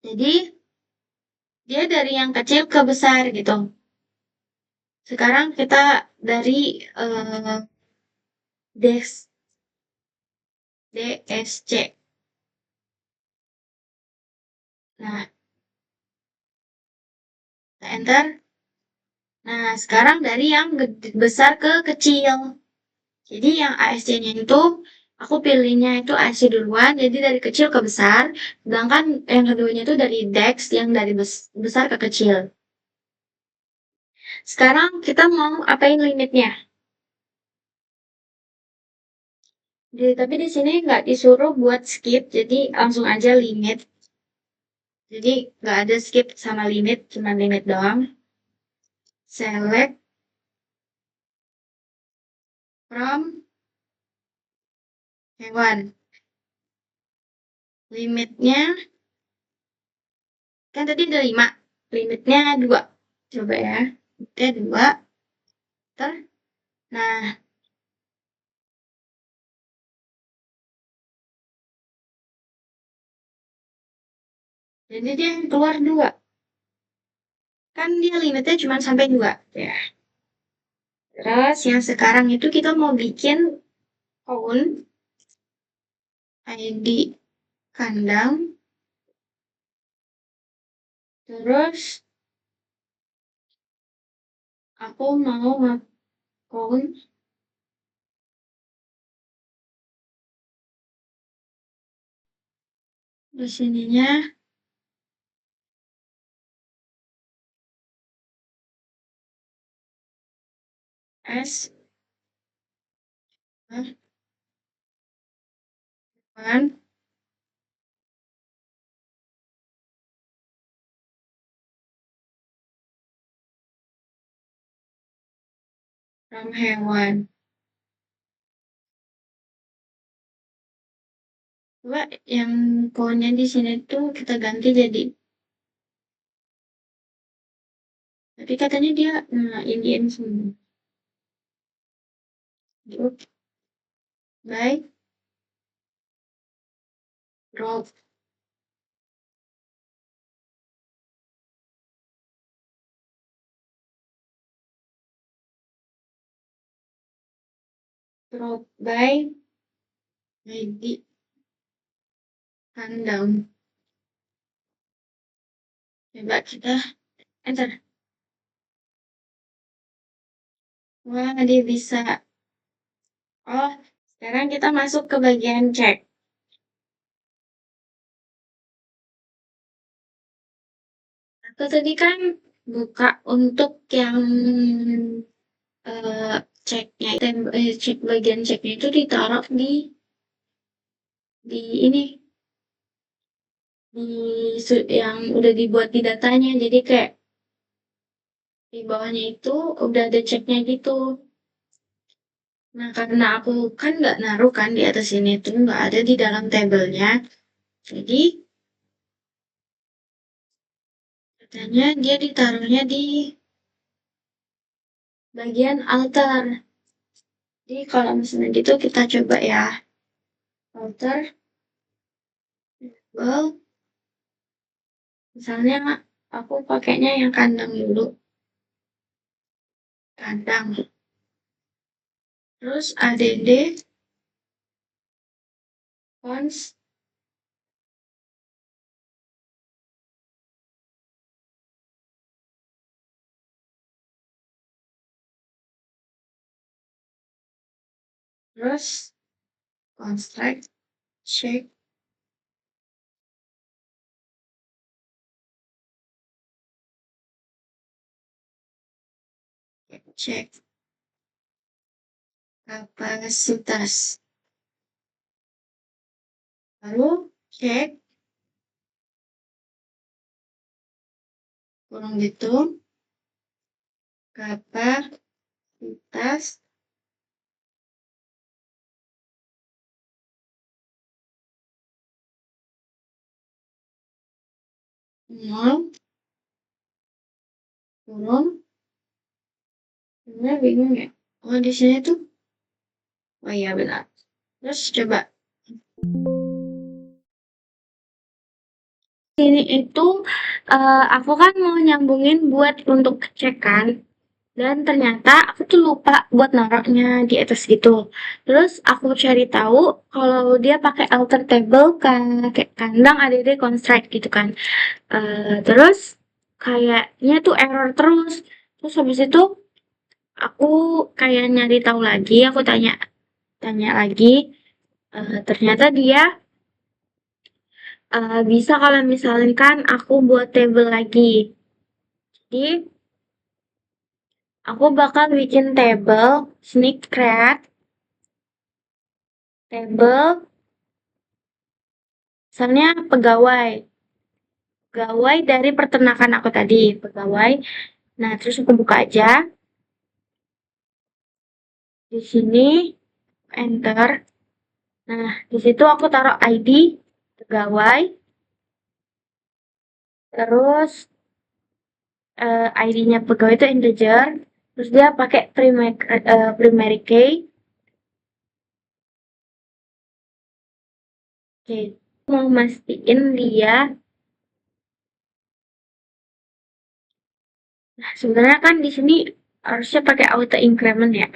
jadi dia dari yang kecil ke besar gitu. Sekarang kita dari DSC. Nah, kita enter. Nah, sekarang dari yang besar ke kecil. Jadi yang ASC-nya itu aku pilihnya itu ASC duluan, jadi dari kecil ke besar. Sedangkan yang keduanya itu dari DEX yang dari besar ke kecil. Sekarang kita mau apain limitnya? Tapi di sini nggak disuruh buat skip, jadi langsung aja limit. Jadi nggak ada skip sama limit, cuma limit doang. Select from hewan. Limitnya, kan tadi ada 5. Limitnya 2. Coba ya. Limitnya 2. Nah, jadi dia keluar 2. Kan dia limitnya cuma sampai 2. Ya. Terus yang sekarang itu kita mau bikin count ID kandang. Terus aku mau count di sininya S kan from hewan. Coba yang countnya di sini tuh kita ganti jadi. Tapi katanya dia ini semua. Baik. Drop by ID kandang. Coba kita enter. Wah, dia bisa. Oh, sekarang kita masuk ke bagian cek. Aku tadi kan buka untuk yang ceknya, cek bagian ceknya itu ditaruh di ini di yang udah dibuat di datanya. Jadi kayak Di bawahnya itu udah ada ceknya gitu. Nah, karena aku kan nggak naruh kan di atas ini tuh nggak ada di dalam tabelnya. Jadi katanya dia ditaruhnya di bagian altar. Jadi kalau misalnya gitu kita coba ya. Altar, well, misalnya aku pakainya yang kandang dulu. Kandang. Terus ADD, fonts, terus construct, check, cek kapasitas. Lalu cek kurang gitu kapasitas nol kurung. Sebenarnya bingung ya. Oh di sini tuh. Oh iya benar. Terus coba. Ini itu aku kan mau nyambungin buat untuk cek kan. Dan ternyata aku tuh lupa buat naruhnya di atas gitu. Terus aku cari tahu kalau dia pakai alter table kayak kandang ADD construct gitu kan. Terus kayaknya tuh error terus. Terus habis itu aku kayak nyari tahu lagi, aku tanya tanya lagi. Ternyata dia bisa kalau misalkan aku buat table lagi. Jadi aku bakal bikin table sneak create table misalnya pegawai. Pegawai dari peternakan aku tadi, pegawai. Nah, terus aku buka aja. Di sini enter. Nah, di situ aku taruh ID pegawai. Terus ID-nya pegawai itu integer. Terus dia pakai primary key. Oke, mau mastiin dia. Nah, sebenarnya kan di sini harusnya pakai auto increment ya.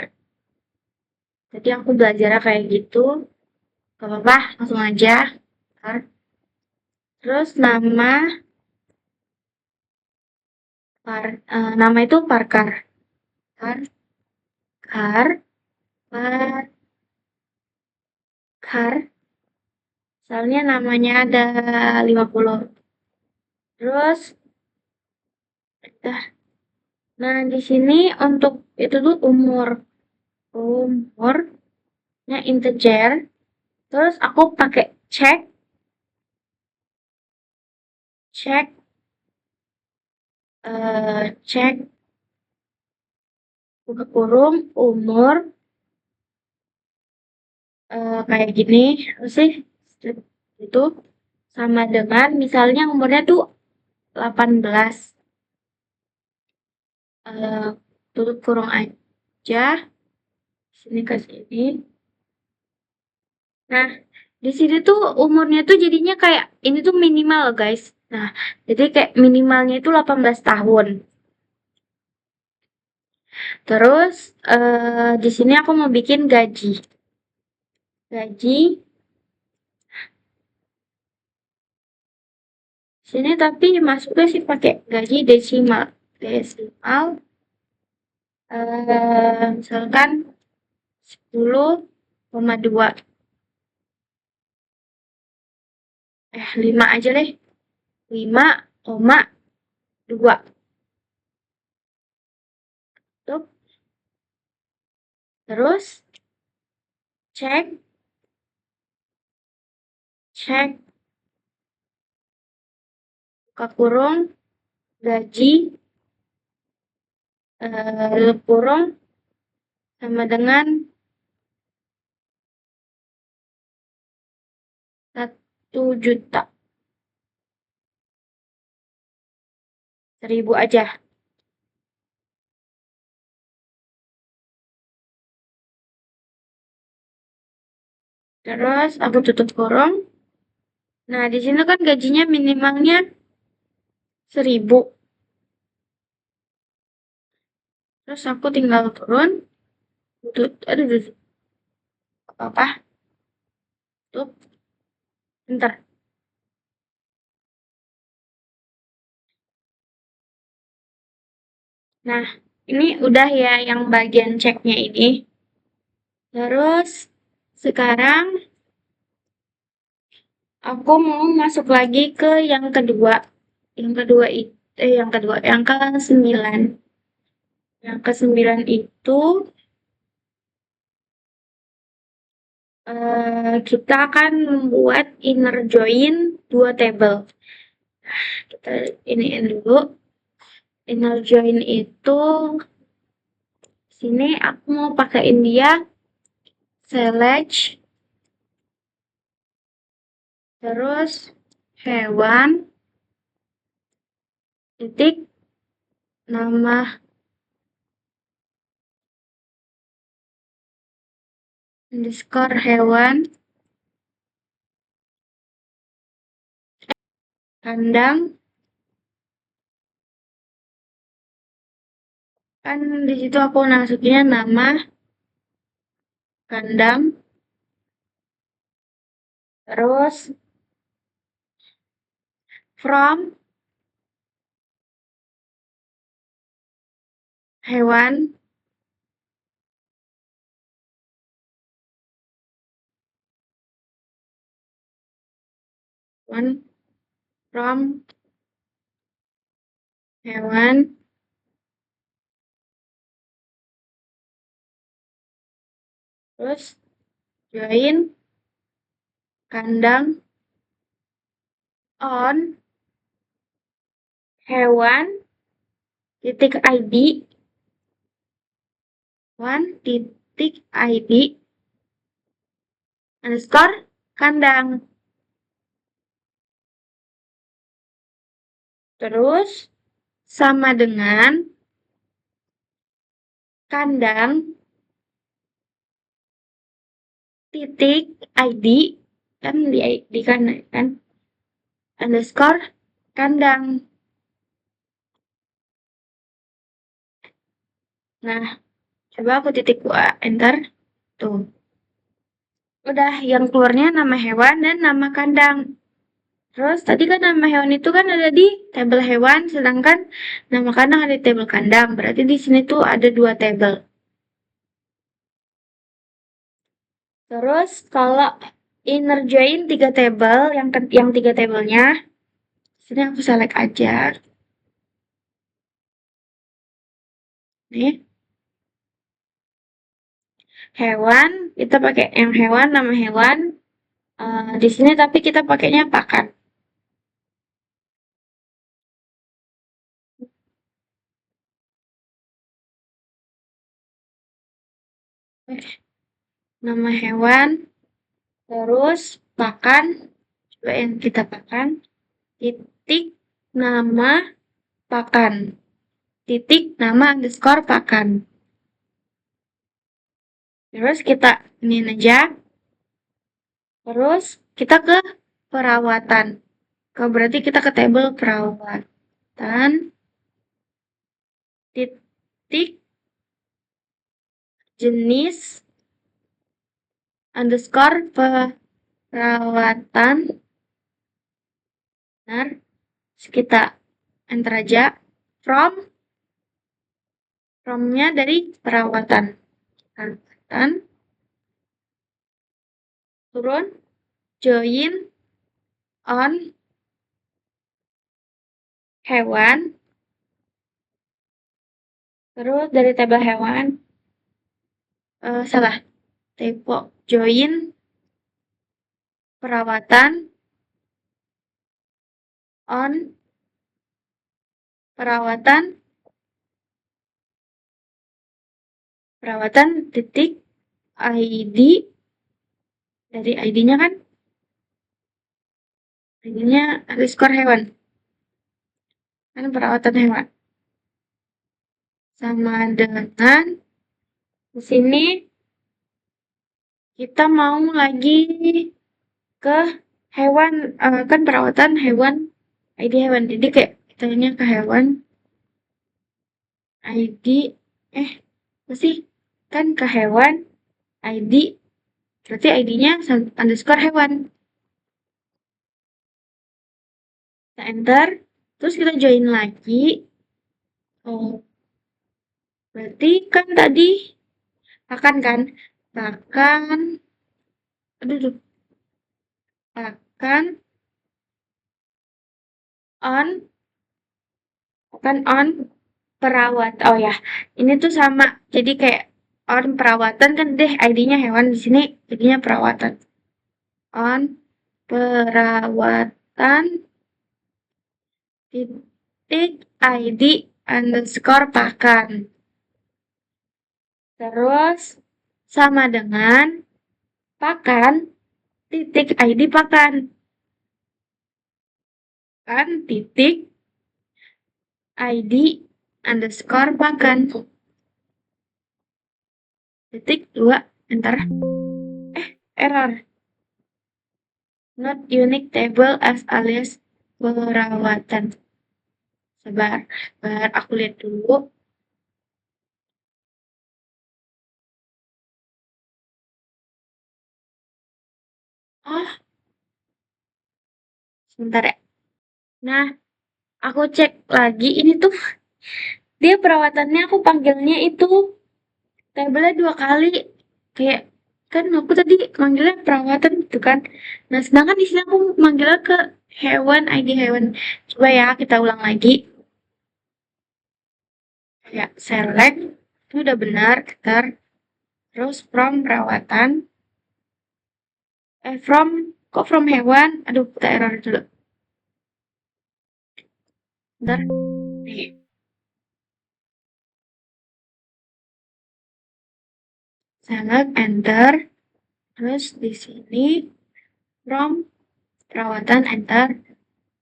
Jadi aku belajar kayak gitu. Gak apa-apa, langsung aja. Terus nama itu parkar. Kar, kar, par, kar. Soalnya namanya ada 50. Terus, dah. Nah, di sini untuk itu tuh umurnya integer. Terus aku pakai cek, cek buka kurung umur kayak gini apa sih itu sama dengan misalnya umurnya tuh 18 tutup kurung aja sini ke sini. Nah, di sini tuh umurnya tuh jadinya kayak ini tuh minimal guys. Nah, jadi kayak minimalnya itu 18 tahun. Terus di sini aku mau bikin gaji. Gaji sini tapi masuknya sih pakai gaji desimal. Desimal misalkan 10,2 5 aja deh. 5,2 tuh. Terus cek cek buka kurung gaji tutup kurung sama dengan 1.000.000. 1.000 aja. Terus aku tutup kurung. Nah, di sini kan gajinya minimalnya 1.000. Terus aku tinggal turun. Aduh, apa? Tutup. Bentar. Nah, ini udah ya yang bagian ceknya ini. Terus sekarang aku mau masuk lagi ke yang kedua. Yang ke-9. Yang ke-9 itu kita akan membuat inner join 2 table. Kita iniin dulu. Inner join itu sini aku mau pakaiin dia select terus hewan titik nama underscore hewan kandang. Kan di situ aku masukinnya nama kandang terus from hewan from hewan terus join kandang on hewan titik id titik id underscore kandang. Terus sama dengan kandang titik id kan di kanan kan underscore kandang. Nah, coba aku titik enter tuh. Udah yang keluarnya nama hewan dan nama kandang. Terus tadi kan nama hewan itu kan ada di tabel hewan, sedangkan nama kandang ada di tabel kandang. Berarti di sini tuh ada 2 tabel. Terus kalau inner join 3 tabel, yang 3 tabelnya, sini aku select aja. Nih. Hewan, kita pakai yang hewan, nama hewan. Di sini tapi kita pakainya pakan. Nama hewan, terus pakan, coba yang kita pakan, titik nama pakan, titik nama underscore pakan. Terus kita ini aja. Terus kita ke perawatan. Berarti kita ke tabel perawatan, titik jenis underscore perawatan. Benar. Terus kita enter aja. From-nya dari perawatan. Perawatan. Turun. Join on hewan. Terus dari tabel hewan. Salah. Typo. Join perawatan on perawatan perawatan titik ID, dari ID-nya kan, ID-nya underscore hewan, kan perawatan hewan. Sama dengan di sini kita mau lagi ke hewan, kan perawatan hewan, ID hewan. Jadi kayak kita ke hewan, ID, apa sih? Kan ke hewan, ID, berarti ID-nya underscore hewan. Kita enter, terus kita join lagi. Oh, berarti kan tadi akan kan? Akan, aduh, akan on, akan on perawat. Oh ya, ini tuh sama. Jadi kayak on perawatan kan deh ID-nya hewan, di sini jadinya perawatan. On perawatan titik ID underscore pakan. Terus sama dengan pakan titik ID pakan. Kan titik ID underscore pakan. Titik 2, enter. Error. Not unique table as alias perawatan. Sabar, aku lihat dulu. Oh, sebentar ya. Nah, aku cek lagi, ini tuh dia perawatannya aku panggilnya itu tabelnya 2 kali. Kayak kan aku tadi manggilnya perawatan gitu kan. Nah, sedangkan di sini aku manggilnya ke hewan, ID hewan. Coba ya kita ulang lagi. Kayak select, itu udah benar, enter. Terus from perawatan. Kok from hewan? Aduh, kita error dulu. Bentar. Nih. Select, enter. Terus di sini from perawatan, enter.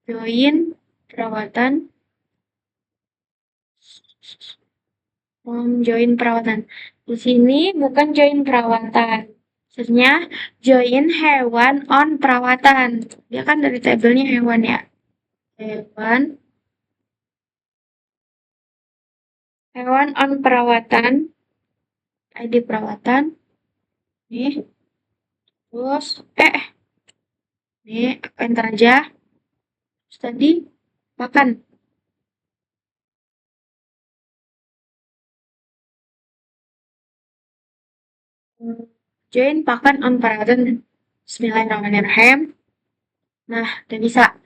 Join perawatan. From join perawatan. Di sini bukan join perawatan. Maksudnya join hewan on perawatan. Dia kan dari tabelnya hewan ya. Hewan on perawatan. ID perawatan. Nih. Terus, nih, enter aja. Terus tadi, makan. Join pakan on perawatan. Bismillahirrahmanirrahim. Nah, udah bisa.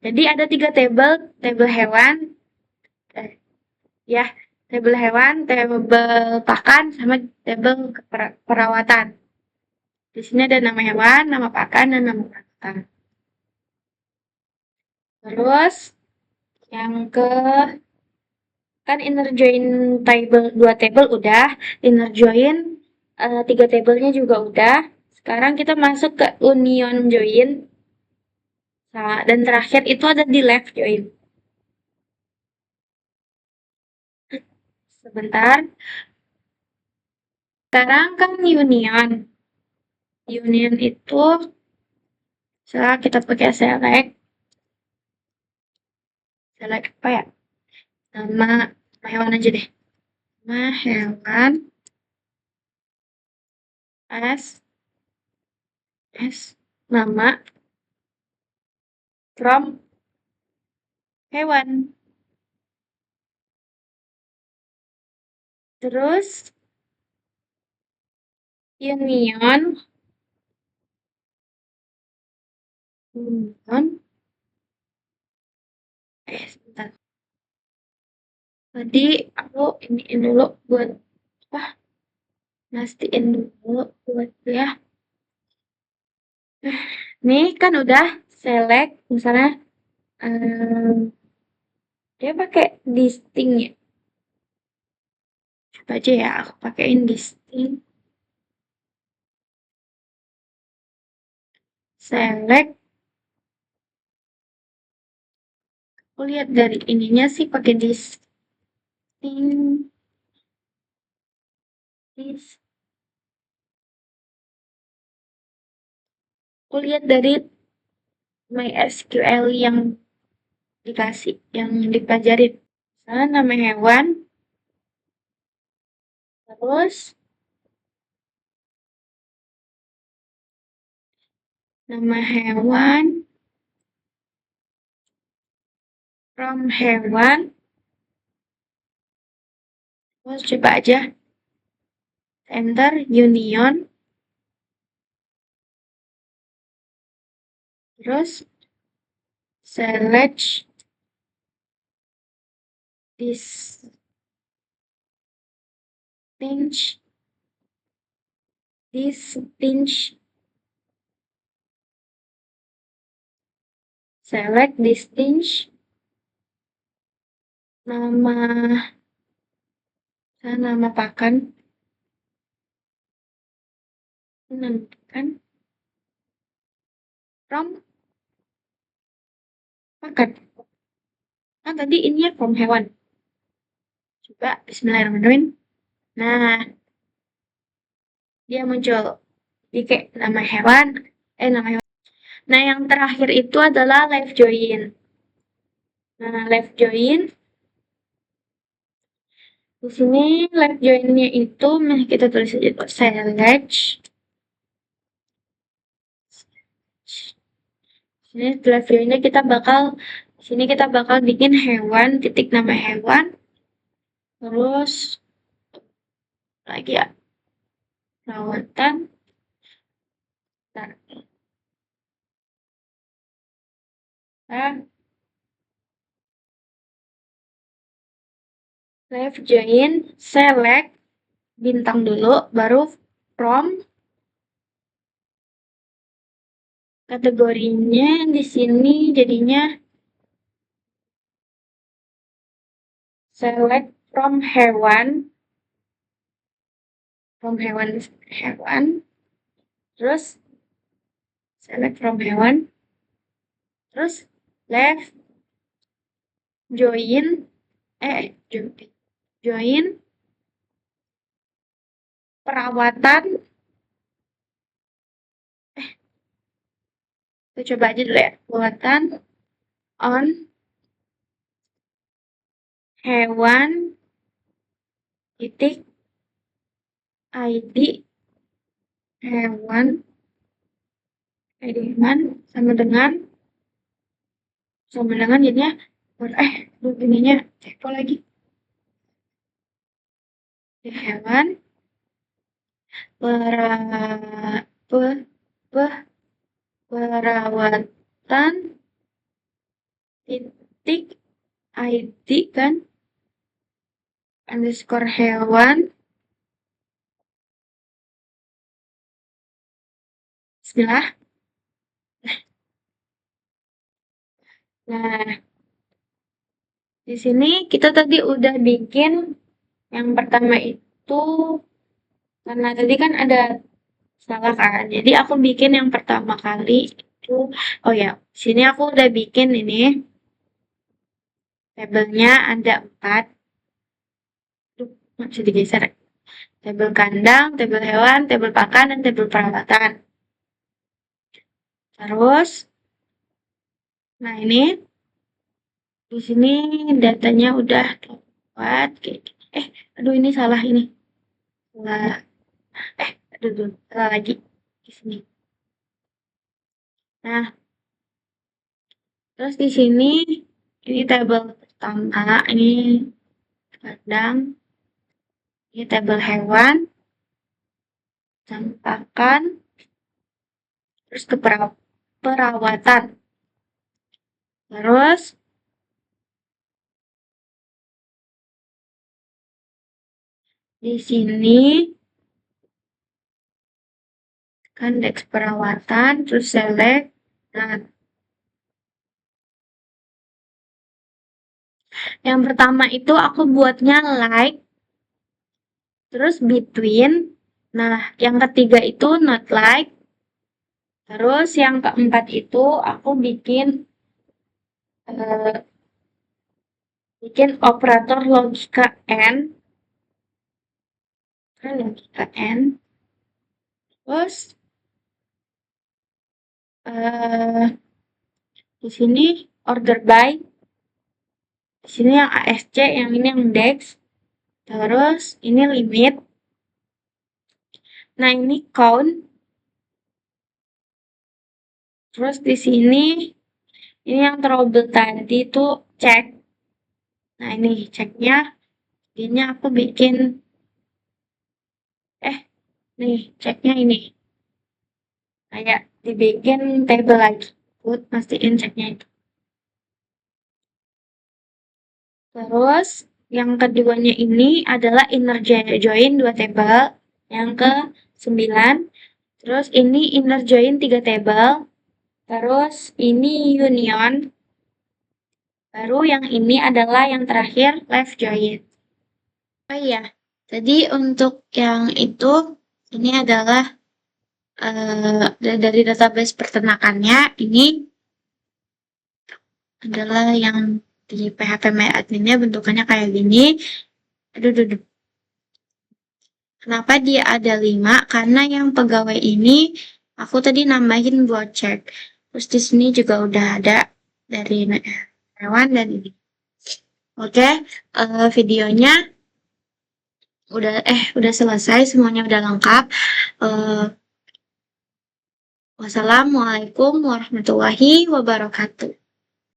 Jadi ada 3 tabel hewan, ya, tabel hewan, tabel pakan, sama tabel perawatan. Di sini ada nama hewan, nama pakan, dan nama perawatan. Terus yang kan inner join table 2 table udah, inner join 3 tabelnya juga udah. Sekarang kita masuk ke union join. Nah, dan terakhir itu ada di left join. Sebentar. Sekarang kan union. Union itu setelah kita pakai select apa ya? Nama hewan aja deh. Nama hewan nama from hewan. Terus union sebentar. Tadi aku iniin dulu buat apa? Mastiin dulu buat ya. Nih kan udah select misalnya dia pakai distinct ya. apa aja ya, aku pakein distinct, select. Aku lihat dari ininya sih pakai distinct, aku lihat dari MySQL yang dikasih, yang dipelajarin. Misalnya nama hewan, terus nama hewan, from hewan, terus coba aja enter union, terus select distinct, select distinct, nama pakan, menentukan from pakan. Kan tadi ininya from hewan. Coba bismillahirrahmanirrahim. Nah, dia muncul di kayak nama hewan. Nama hewan. Nah, yang terakhir itu adalah left join. Nah, left join. Di sini left join-nya itu, kita tulis aja tuh, select. Sini left join-nya sini kita bakal bikin hewan, titik nama hewan. Terus, lagi ya, perawatan. Left join, select, bintang dulu, baru from. Kategorinya di sini jadinya select from hewan, terus select from hewan, terus left join, join perawatan. Kita coba aja dulu ya, perawatan on hewan titik ID hewan sama dengan jadinya ininya cepo lagi hewan perawatan titik ID kan underscore hewan. Bismillah. Nah, di sini kita tadi udah bikin yang pertama itu, karena tadi kan ada salah kan, jadi aku bikin yang pertama kali itu, oh ya, sini aku udah bikin ini, tabelnya ada 4, bisa digeser, tabel kandang, tabel hewan, tabel pakan, dan tabel perawatan. Terus, nah ini di sini datanya udah buat aduh ini salah ini. Salah. Salah lagi di sini. Nah, terus di sini ini tabel pertama, ini kandang, ini tabel hewan, pakan, terus ke perawatan. Terus di sini kan teks perawatan, terus select. Nah, yang pertama itu aku buatnya like, terus between. Nah, yang ketiga itu not like. Terus yang keempat itu aku eh, bikin operator logika and. Logika and. Terus eh di sini order by. Di sini yang ASC, yang ini yang DEX. Terus ini limit. Nah, ini count. Terus di sini ini yang trouble tadi tuh cek. Nah, ini ceknya. Ini aku bikin nih ceknya ini kayak dibikin table lagi buat mastiin ceknya itu. Terus yang keduanya ini adalah inner join 2 table, yang ke 9. Terus ini inner join 3 table. Terus ini union. Baru yang ini adalah yang terakhir left join. Oh iya, tadi untuk yang itu ini adalah dari database peternakannya. Ini adalah yang di PHP My Adminnya bentukannya kayak gini. Aduh. Kenapa dia ada 5? Karena yang pegawai ini aku tadi nambahin buat cek. Terus di sini juga udah ada dari hewan dan ini. Oke, videonya udah selesai, semuanya udah lengkap. Wassalamualaikum warahmatullahi wabarakatuh.